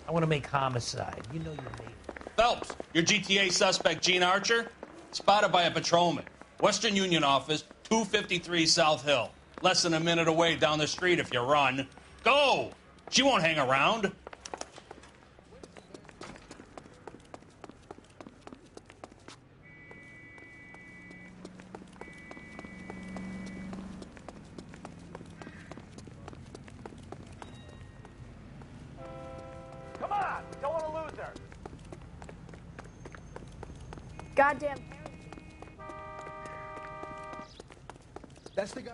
I want to make homicide. You know you made it. Phelps, your GTA suspect, Gene Archer, spotted by a patrolman. Western Union office, 253 South Hill. Less than a minute away down the street if you run. Go! She won't hang around. Come on! Don't want to lose her. Goddamn. That's the guy.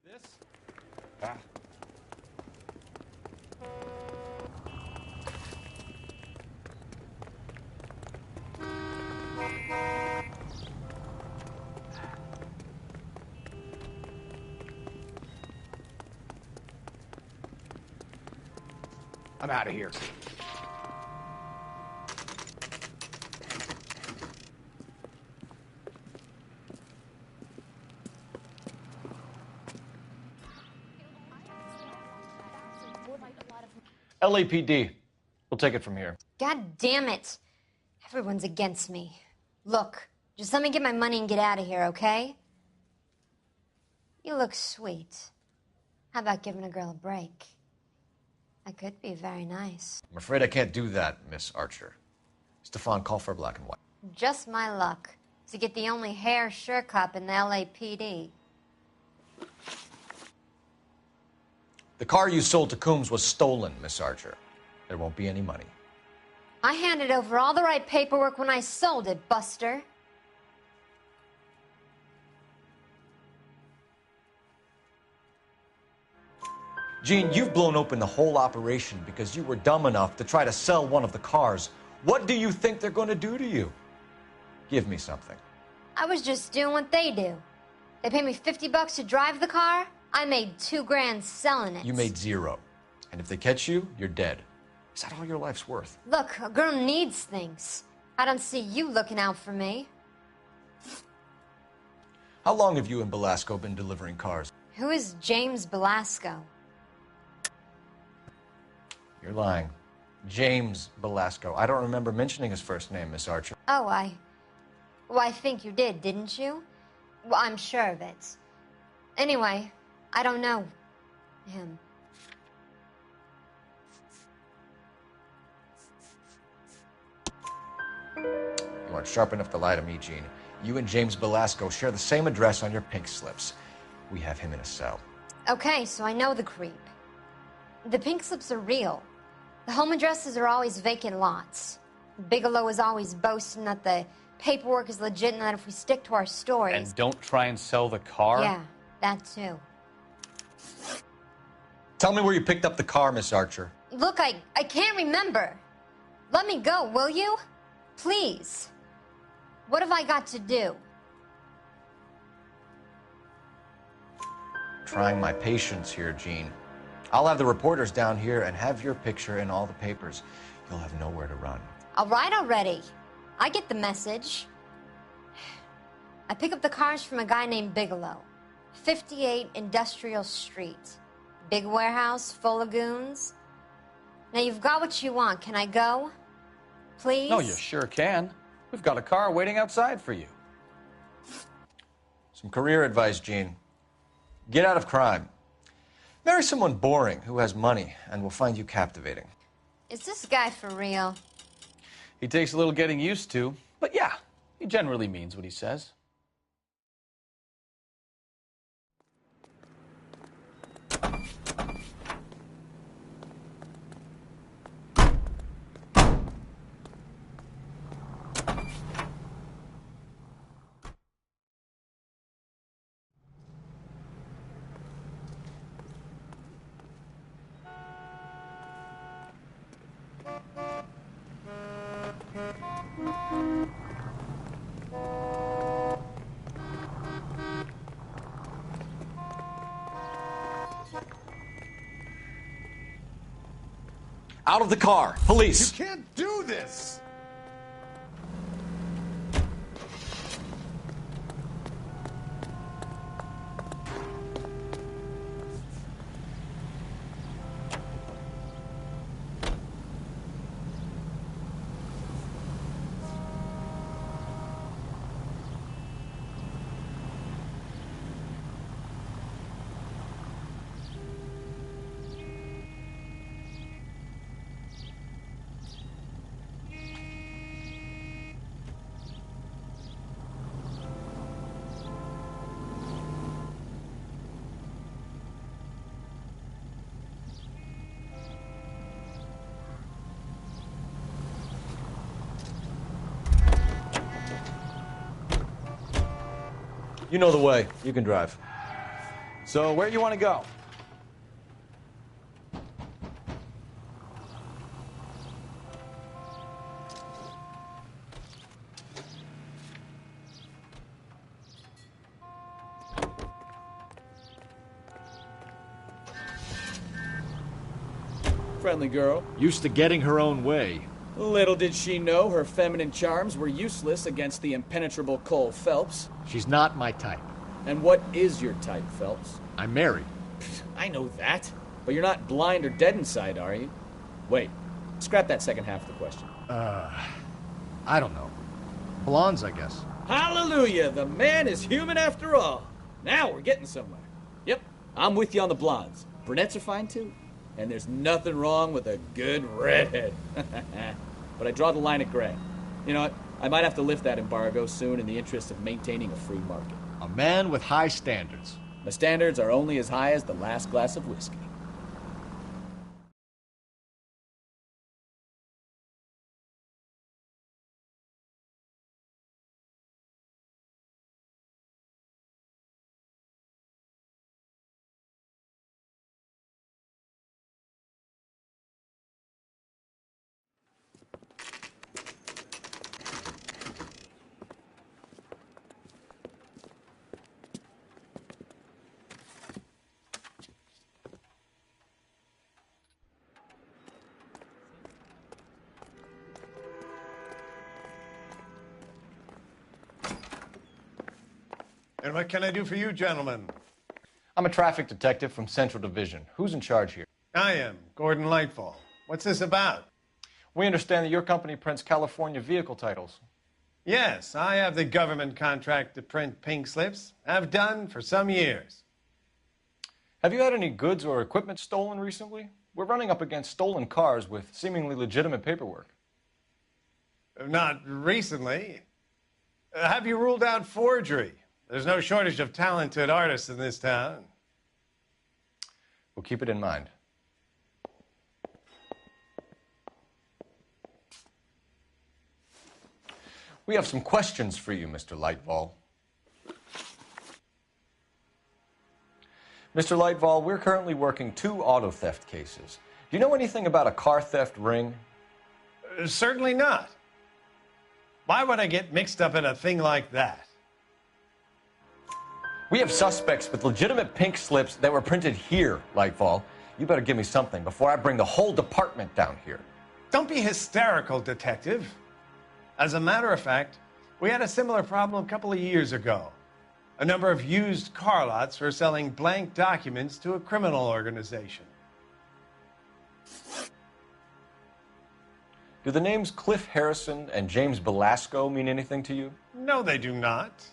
This? Ah. I'm out of here. LAPD. We'll take it from here. God damn it. Everyone's against me. Look, just let me get my money and get out of here, okay? You look sweet. How about giving a girl a break? I could be very nice. I'm afraid I can't do that, Miss Archer. Stefan, call for black and white. Just my luck to get the only hair sure cop in the LAPD. The car you sold to Coombs was stolen, Miss Archer. There won't be any money. I handed over all the right paperwork when I sold it, Buster. Gene, you've blown open the whole operation because you were dumb enough to try to sell one of the cars. What do you think they're going to do to you? Give me something. I was just doing what they do. They paid me $50 to drive the car. I made $2 grand selling it. You made zero. And if they catch you, you're dead. Is that all your life's worth? Look, a girl needs things. I don't see you looking out for me. How long have you and Belasco been delivering cars? Who is James Belasco? You're lying. James Belasco. I don't remember mentioning his first name, Miss Archer. Oh, Well, I think you did, didn't you? Well, I'm sure of it. Anyway, I don't know him. You aren't sharp enough to lie to me, Gene. You and James Belasco share the same address on your pink slips. We have him in a cell. Okay, so I know the creep. The pink slips are real. The home addresses are always vacant lots. Bigelow is always boasting that the paperwork is legit and that if we stick to our stories... And don't try and sell the car? Yeah, that too. Tell me where you picked up the car, Miss Archer. Look, I can't remember. Let me go, will you? Please. What have I got to do? Trying my patience here, Jean. I'll have the reporters down here and have your picture in all the papers. You'll have nowhere to run. All right already. I get the message. I pick up the cars from a guy named Bigelow. 58 Industrial Street. Big warehouse full of goons. Now you've got what you want. Can I go? Please? No, you sure can. We've got a car waiting outside for you. Some career advice, Jean. Get out of crime. Marry someone boring who has money and will find you captivating. Is this guy for real? He takes a little getting used to, but yeah, he generally means what he says. Out of the car. Police. You can't do this! You know the way. You can drive. So, where you want to go? Friendly girl. Used to getting her own way. Little did she know her feminine charms were useless against the impenetrable Cole Phelps. She's not my type. And what is your type, Phelps? I'm married. I know that. But you're not blind or dead inside, are you? Wait. Scrap that second half of the question. I don't know. Blondes, I guess. Hallelujah! The man is human after all. Now we're getting somewhere. Yep, I'm with you on the blondes. Brunettes are fine too. And there's nothing wrong with a good redhead. But I draw the line at gray. You know what? I might have to lift that embargo soon in the interest of maintaining a free market. A man with high standards. My standards are only as high as the last glass of whiskey. And what can I do for you, gentlemen? I'm a traffic detective from Central Division. Who's in charge here? I am, Gordon Lightfall. What's this about? We understand that your company prints California vehicle titles. Yes, I have the government contract to print pink slips. I've done for some years. Have you had any goods or equipment stolen recently? We're running up against stolen cars with seemingly legitimate paperwork. Not recently. Have you ruled out forgery? There's no shortage of talented artists in this town. We'll keep it in mind. We have some questions for you, Mr. Lightval. Mr. Lightval, we're currently working 2 auto theft cases. Do you know anything about a car theft ring? Certainly not. Why would I get mixed up in a thing like that? We have suspects with legitimate pink slips that were printed here, Lightval. You better give me something before I bring the whole department down here. Don't be hysterical, Detective. As a matter of fact, we had a similar problem a couple of years ago. A number of used car lots were selling blank documents to a criminal organization. Do the names Cliff Harrison and James Belasco mean anything to you? No, they do not.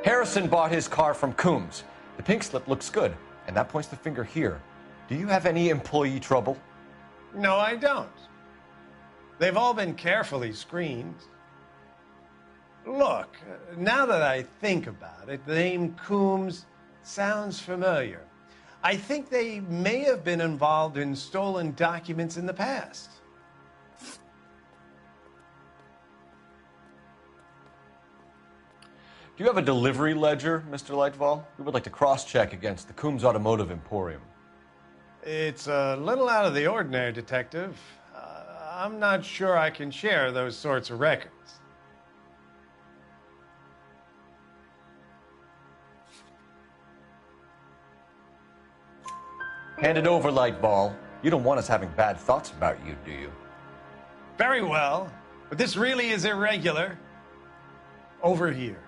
Harrison bought his car from Coombs. The pink slip looks good, and that points the finger here. Do you have any employee trouble? No, I don't. They've all been carefully screened. Look, now that I think about it, the name Coombs sounds familiar. I think they may have been involved in stolen documents in the past. Do you have a delivery ledger, Mr. Lightval? We would like to cross-check against the Coombs Automotive Emporium. It's a little out of the ordinary, Detective. I'm not sure I can share those sorts of records. Hand it over, Lightball. You don't want us having bad thoughts about you, do you? Very well, but this really is irregular. Over here.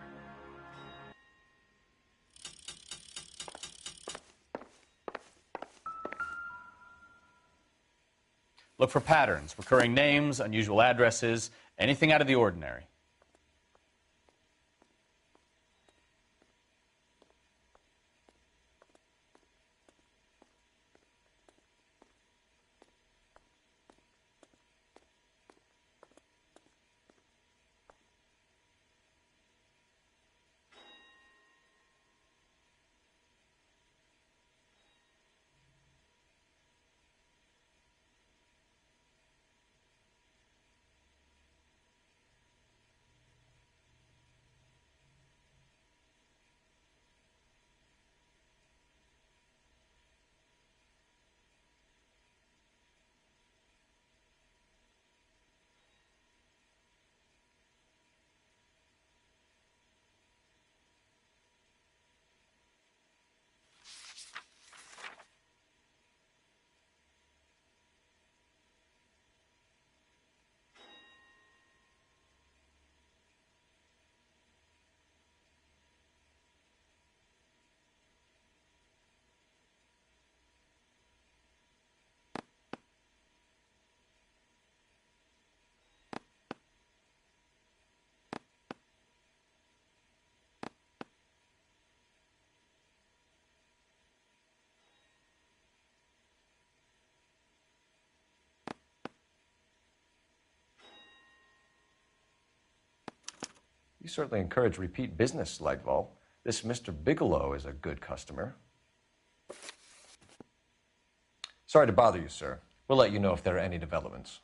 Look for patterns, recurring names, unusual addresses, anything out of the ordinary. You certainly encourage repeat business, Lightval. This Mr. Bigelow is a good customer. Sorry to bother you, sir. We'll let you know if there are any developments.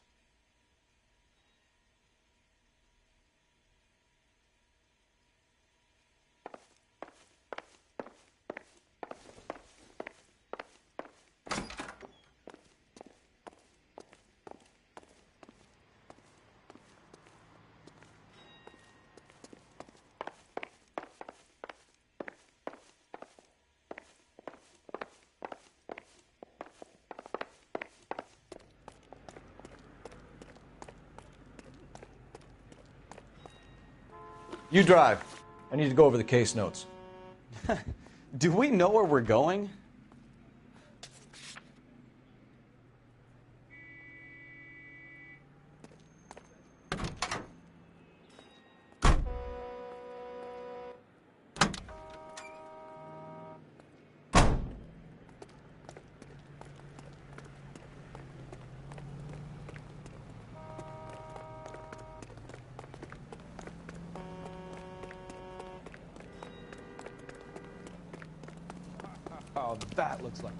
You drive. I need to go over the case notes. Do we know where we're going? Oh, that looks like...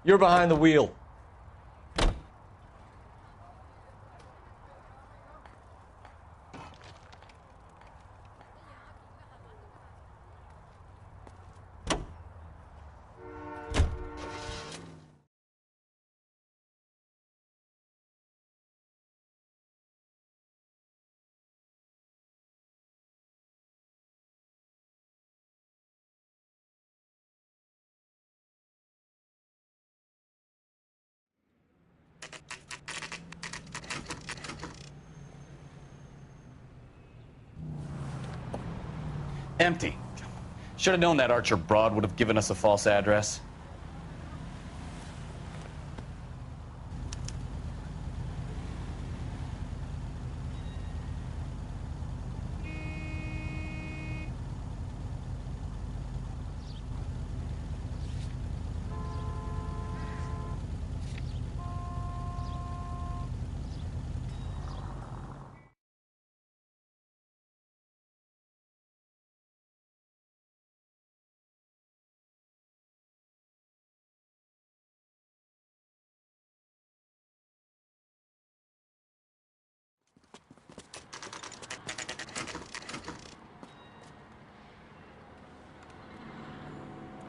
You're behind the wheel. Empty. Should have known that Archer broad would have given us a false address.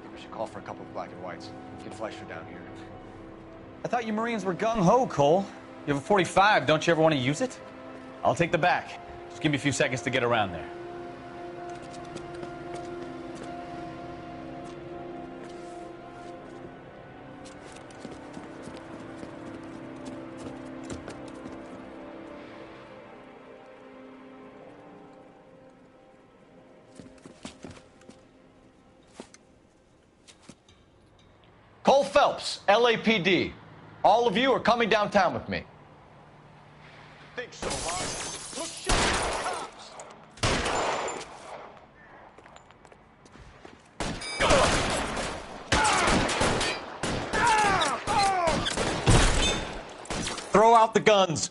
I should call for a couple of black and whites. Get Fleischer down here. I thought you Marines were gung-ho, Cole. You have a 45. Don't you ever want to use it? I'll take the back. Just give me a few seconds to get around there. Cole Phelps, LAPD. All of you are coming downtown with me. Think so, huh? Look, shit, cops! Throw out the guns.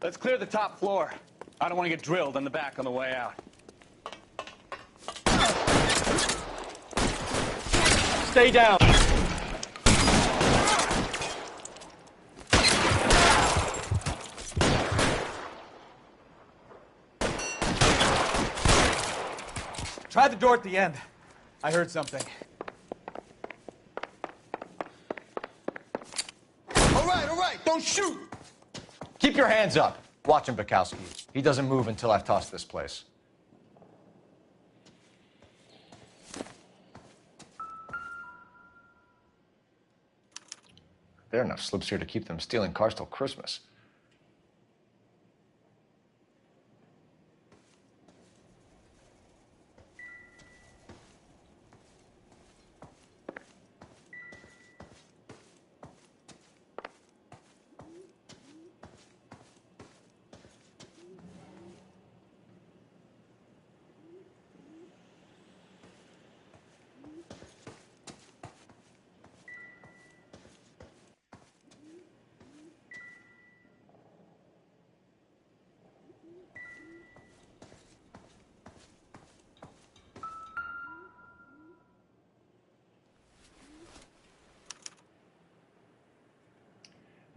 Let's clear the top floor. I don't want to get drilled in the back on the way out. Stay down. Try the door at the end. I heard something. All right, don't shoot! Keep your hands up. Watch him, Bukowski. He doesn't move until I've tossed this place. There are enough slips here to keep them stealing cars till Christmas.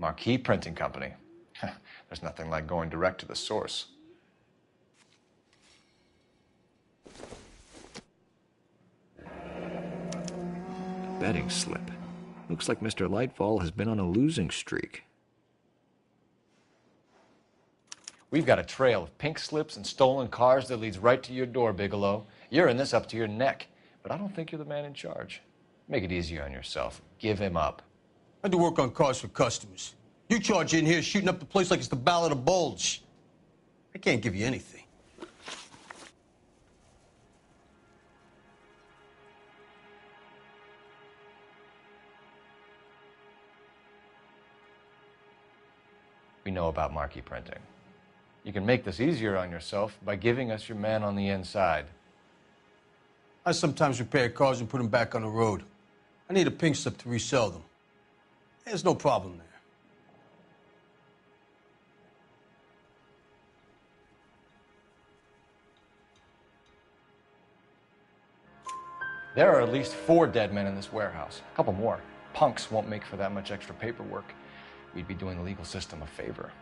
Marquee Printing Company. There's nothing like going direct to the source. Betting slip. Looks like Mr. Lightfall has been on a losing streak. We've got a trail of pink slips and stolen cars that leads right to your door, Bigelow. You're in this up to your neck, but I don't think you're the man in charge. Make it easier on yourself. Give him up. I do work on cars for customers. You charge in here shooting up the place like it's the Ballad of Bulge. I can't give you anything. We know about Marquee Printing. You can make this easier on yourself by giving us your man on the inside. I sometimes repair cars and put them back on the road. I need a pink slip to resell them. There's no problem there. There are at least 4 dead men in this warehouse. A couple more. Punks won't make for that much extra paperwork. We'd be doing the legal system a favor.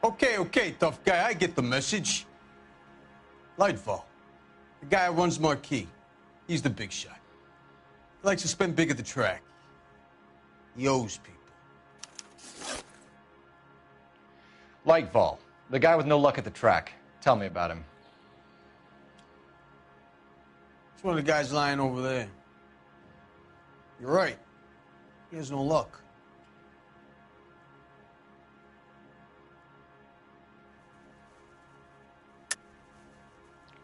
Okay, tough guy, I get the message. Lightfall, the guy who runs Marquee. He's the big shot. He likes to spend big at the track. He owes people. Lightfall, the guy with no luck at the track. Tell me about him. It's one of the guys lying over there. You're right. He has no luck.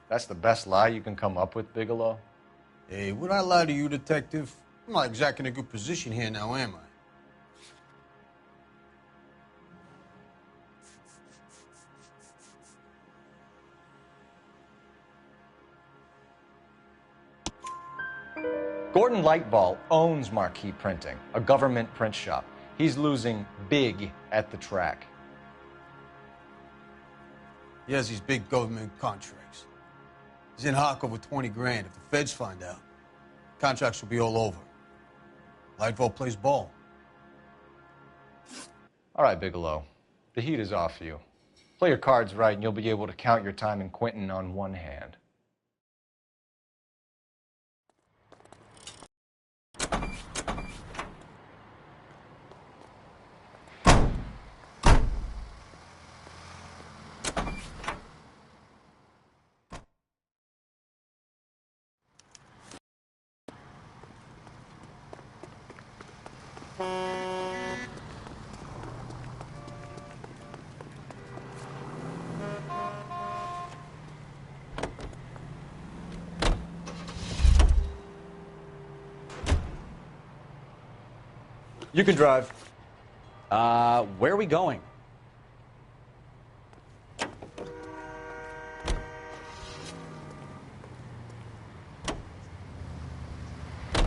That's the best lie you can come up with, Bigelow? Hey, would I lie to you, detective? I'm not exactly in a good position here now, am I? Gordon Lightball owns Marquee Printing, a government print shop. He's losing big at the track. He has these big government contracts. He's in hock over 20 grand. If the feds find out, contracts will be all over. Lightfall plays ball. All right, Bigelow. The heat is off you. Play your cards right and you'll be able to count your time in Quentin on one hand. You can drive. Where are we going?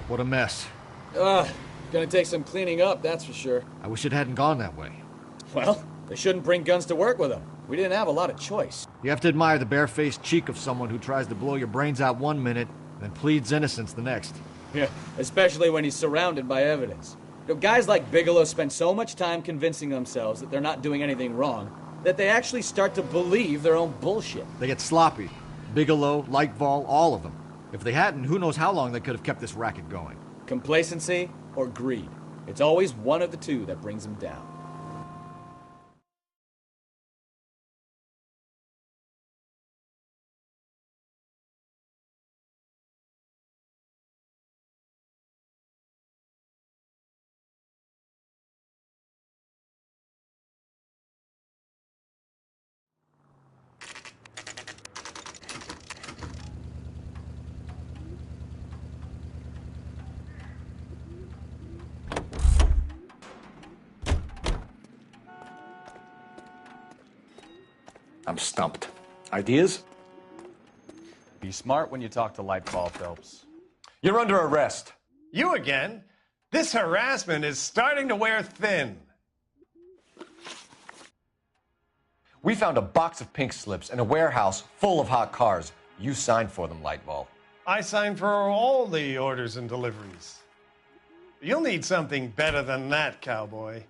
What a mess. Gonna take some cleaning up, that's for sure. I wish it hadn't gone that way. Well, they shouldn't bring guns to work with them. We didn't have a lot of choice. You have to admire the barefaced cheek of someone who tries to blow your brains out one minute, then pleads innocence the next. Yeah, especially when he's surrounded by evidence. You know, guys like Bigelow spend so much time convincing themselves that they're not doing anything wrong that they actually start to believe their own bullshit. They get sloppy. Bigelow, Lightfall, all of them. If they hadn't, who knows how long they could have kept this racket going. Complacency or greed. It's always one of the two that brings them down. I'm stumped. Ideas? Be smart when you talk to Lightfall, Phelps. You're under arrest. You again? This harassment is starting to wear thin. We found a box of pink slips in a warehouse full of hot cars. You signed for them, Lightball. I signed for all the orders and deliveries. You'll need something better than that, cowboy.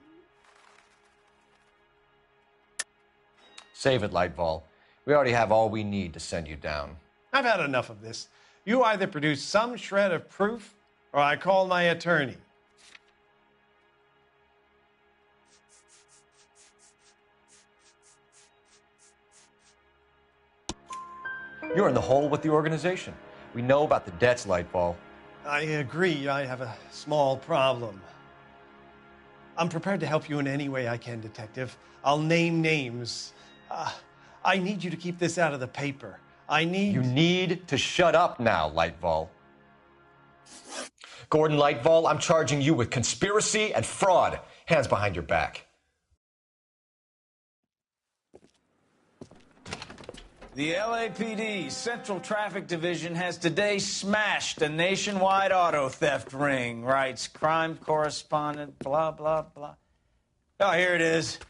Save it, Lightfall. We already have all we need to send you down. I've had enough of this. You either produce some shred of proof, or I call my attorney. You're in the hole with the organization. We know about the debts, Lightfall. I agree. I have a small problem. I'm prepared to help you in any way I can, Detective. I'll name names. I need you to keep this out of the paper. You need to shut up now, Lightfall. Gordon Lightfall, I'm charging you with conspiracy and fraud. Hands behind your back. The LAPD Central Traffic Division has today smashed a nationwide auto theft ring, writes crime correspondent, blah, blah, blah. Oh, here it is.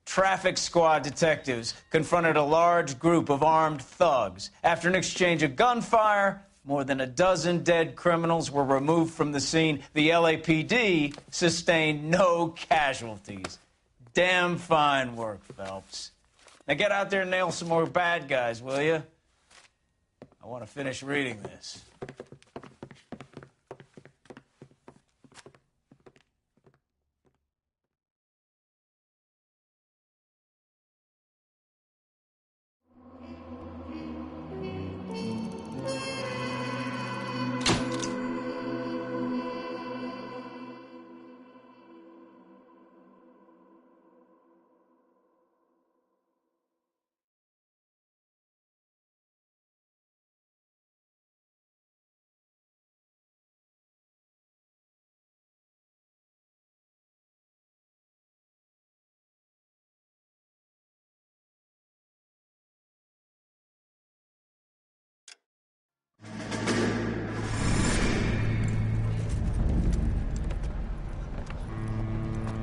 Traffic squad detectives confronted a large group of armed thugs. After an exchange of gunfire, more than a dozen dead criminals were removed from the scene. The LAPD sustained no casualties. Damn fine work, Phelps. Now get out there and nail some more bad guys, will you? I want to finish reading this.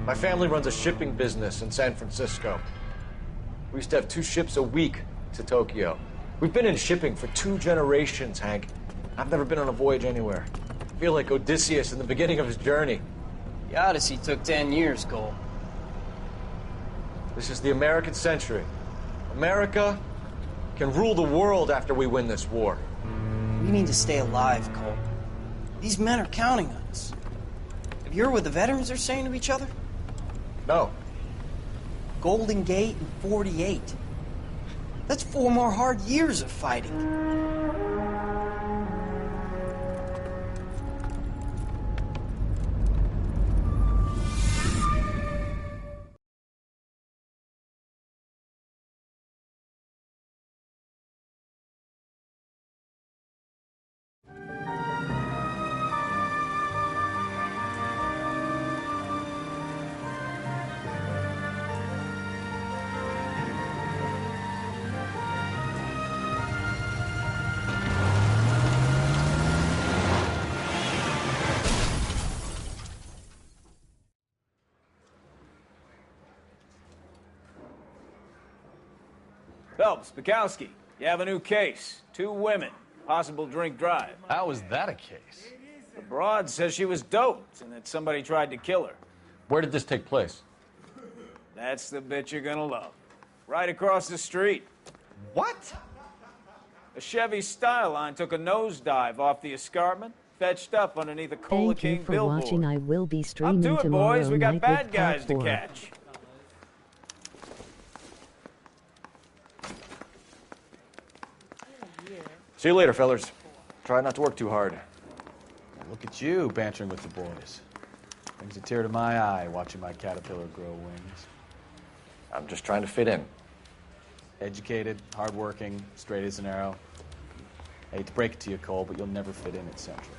My family runs a shipping business in San Francisco. We used to have 2 ships a week to Tokyo. We've been in shipping for 2 generations, Hank. I've never been on a voyage anywhere. I feel like Odysseus in the beginning of his journey. The Odyssey took 10 years, Cole. This is the American century. America can rule the world after we win this war. We need to stay alive, Cole. These men are counting on us. Have you heard what the veterans are saying to each other? No. Golden Gate and 48. That's 4 more hard years of fighting. Phelps, Bukowski, you have a new case. 2 women, possible drink drive. How was that a case? The broad says she was doped and that somebody tried to kill her. Where did this take place? That's the bit you're gonna love. Right across the street. What? A Chevy Styline took a nosedive off the escarpment, fetched up underneath a Cola Thank you King for billboard. watching. I will be Up streaming to it, tomorrow boys. We got night bad with guys to Part 4. catch. See you later, fellers. Try not to work too hard. Look at you bantering with the boys. Brings a tear to my eye watching my caterpillar grow wings. I'm just trying to fit in. Educated, hardworking, straight as an arrow. I hate to break it to you, Cole, but you'll never fit in at Central.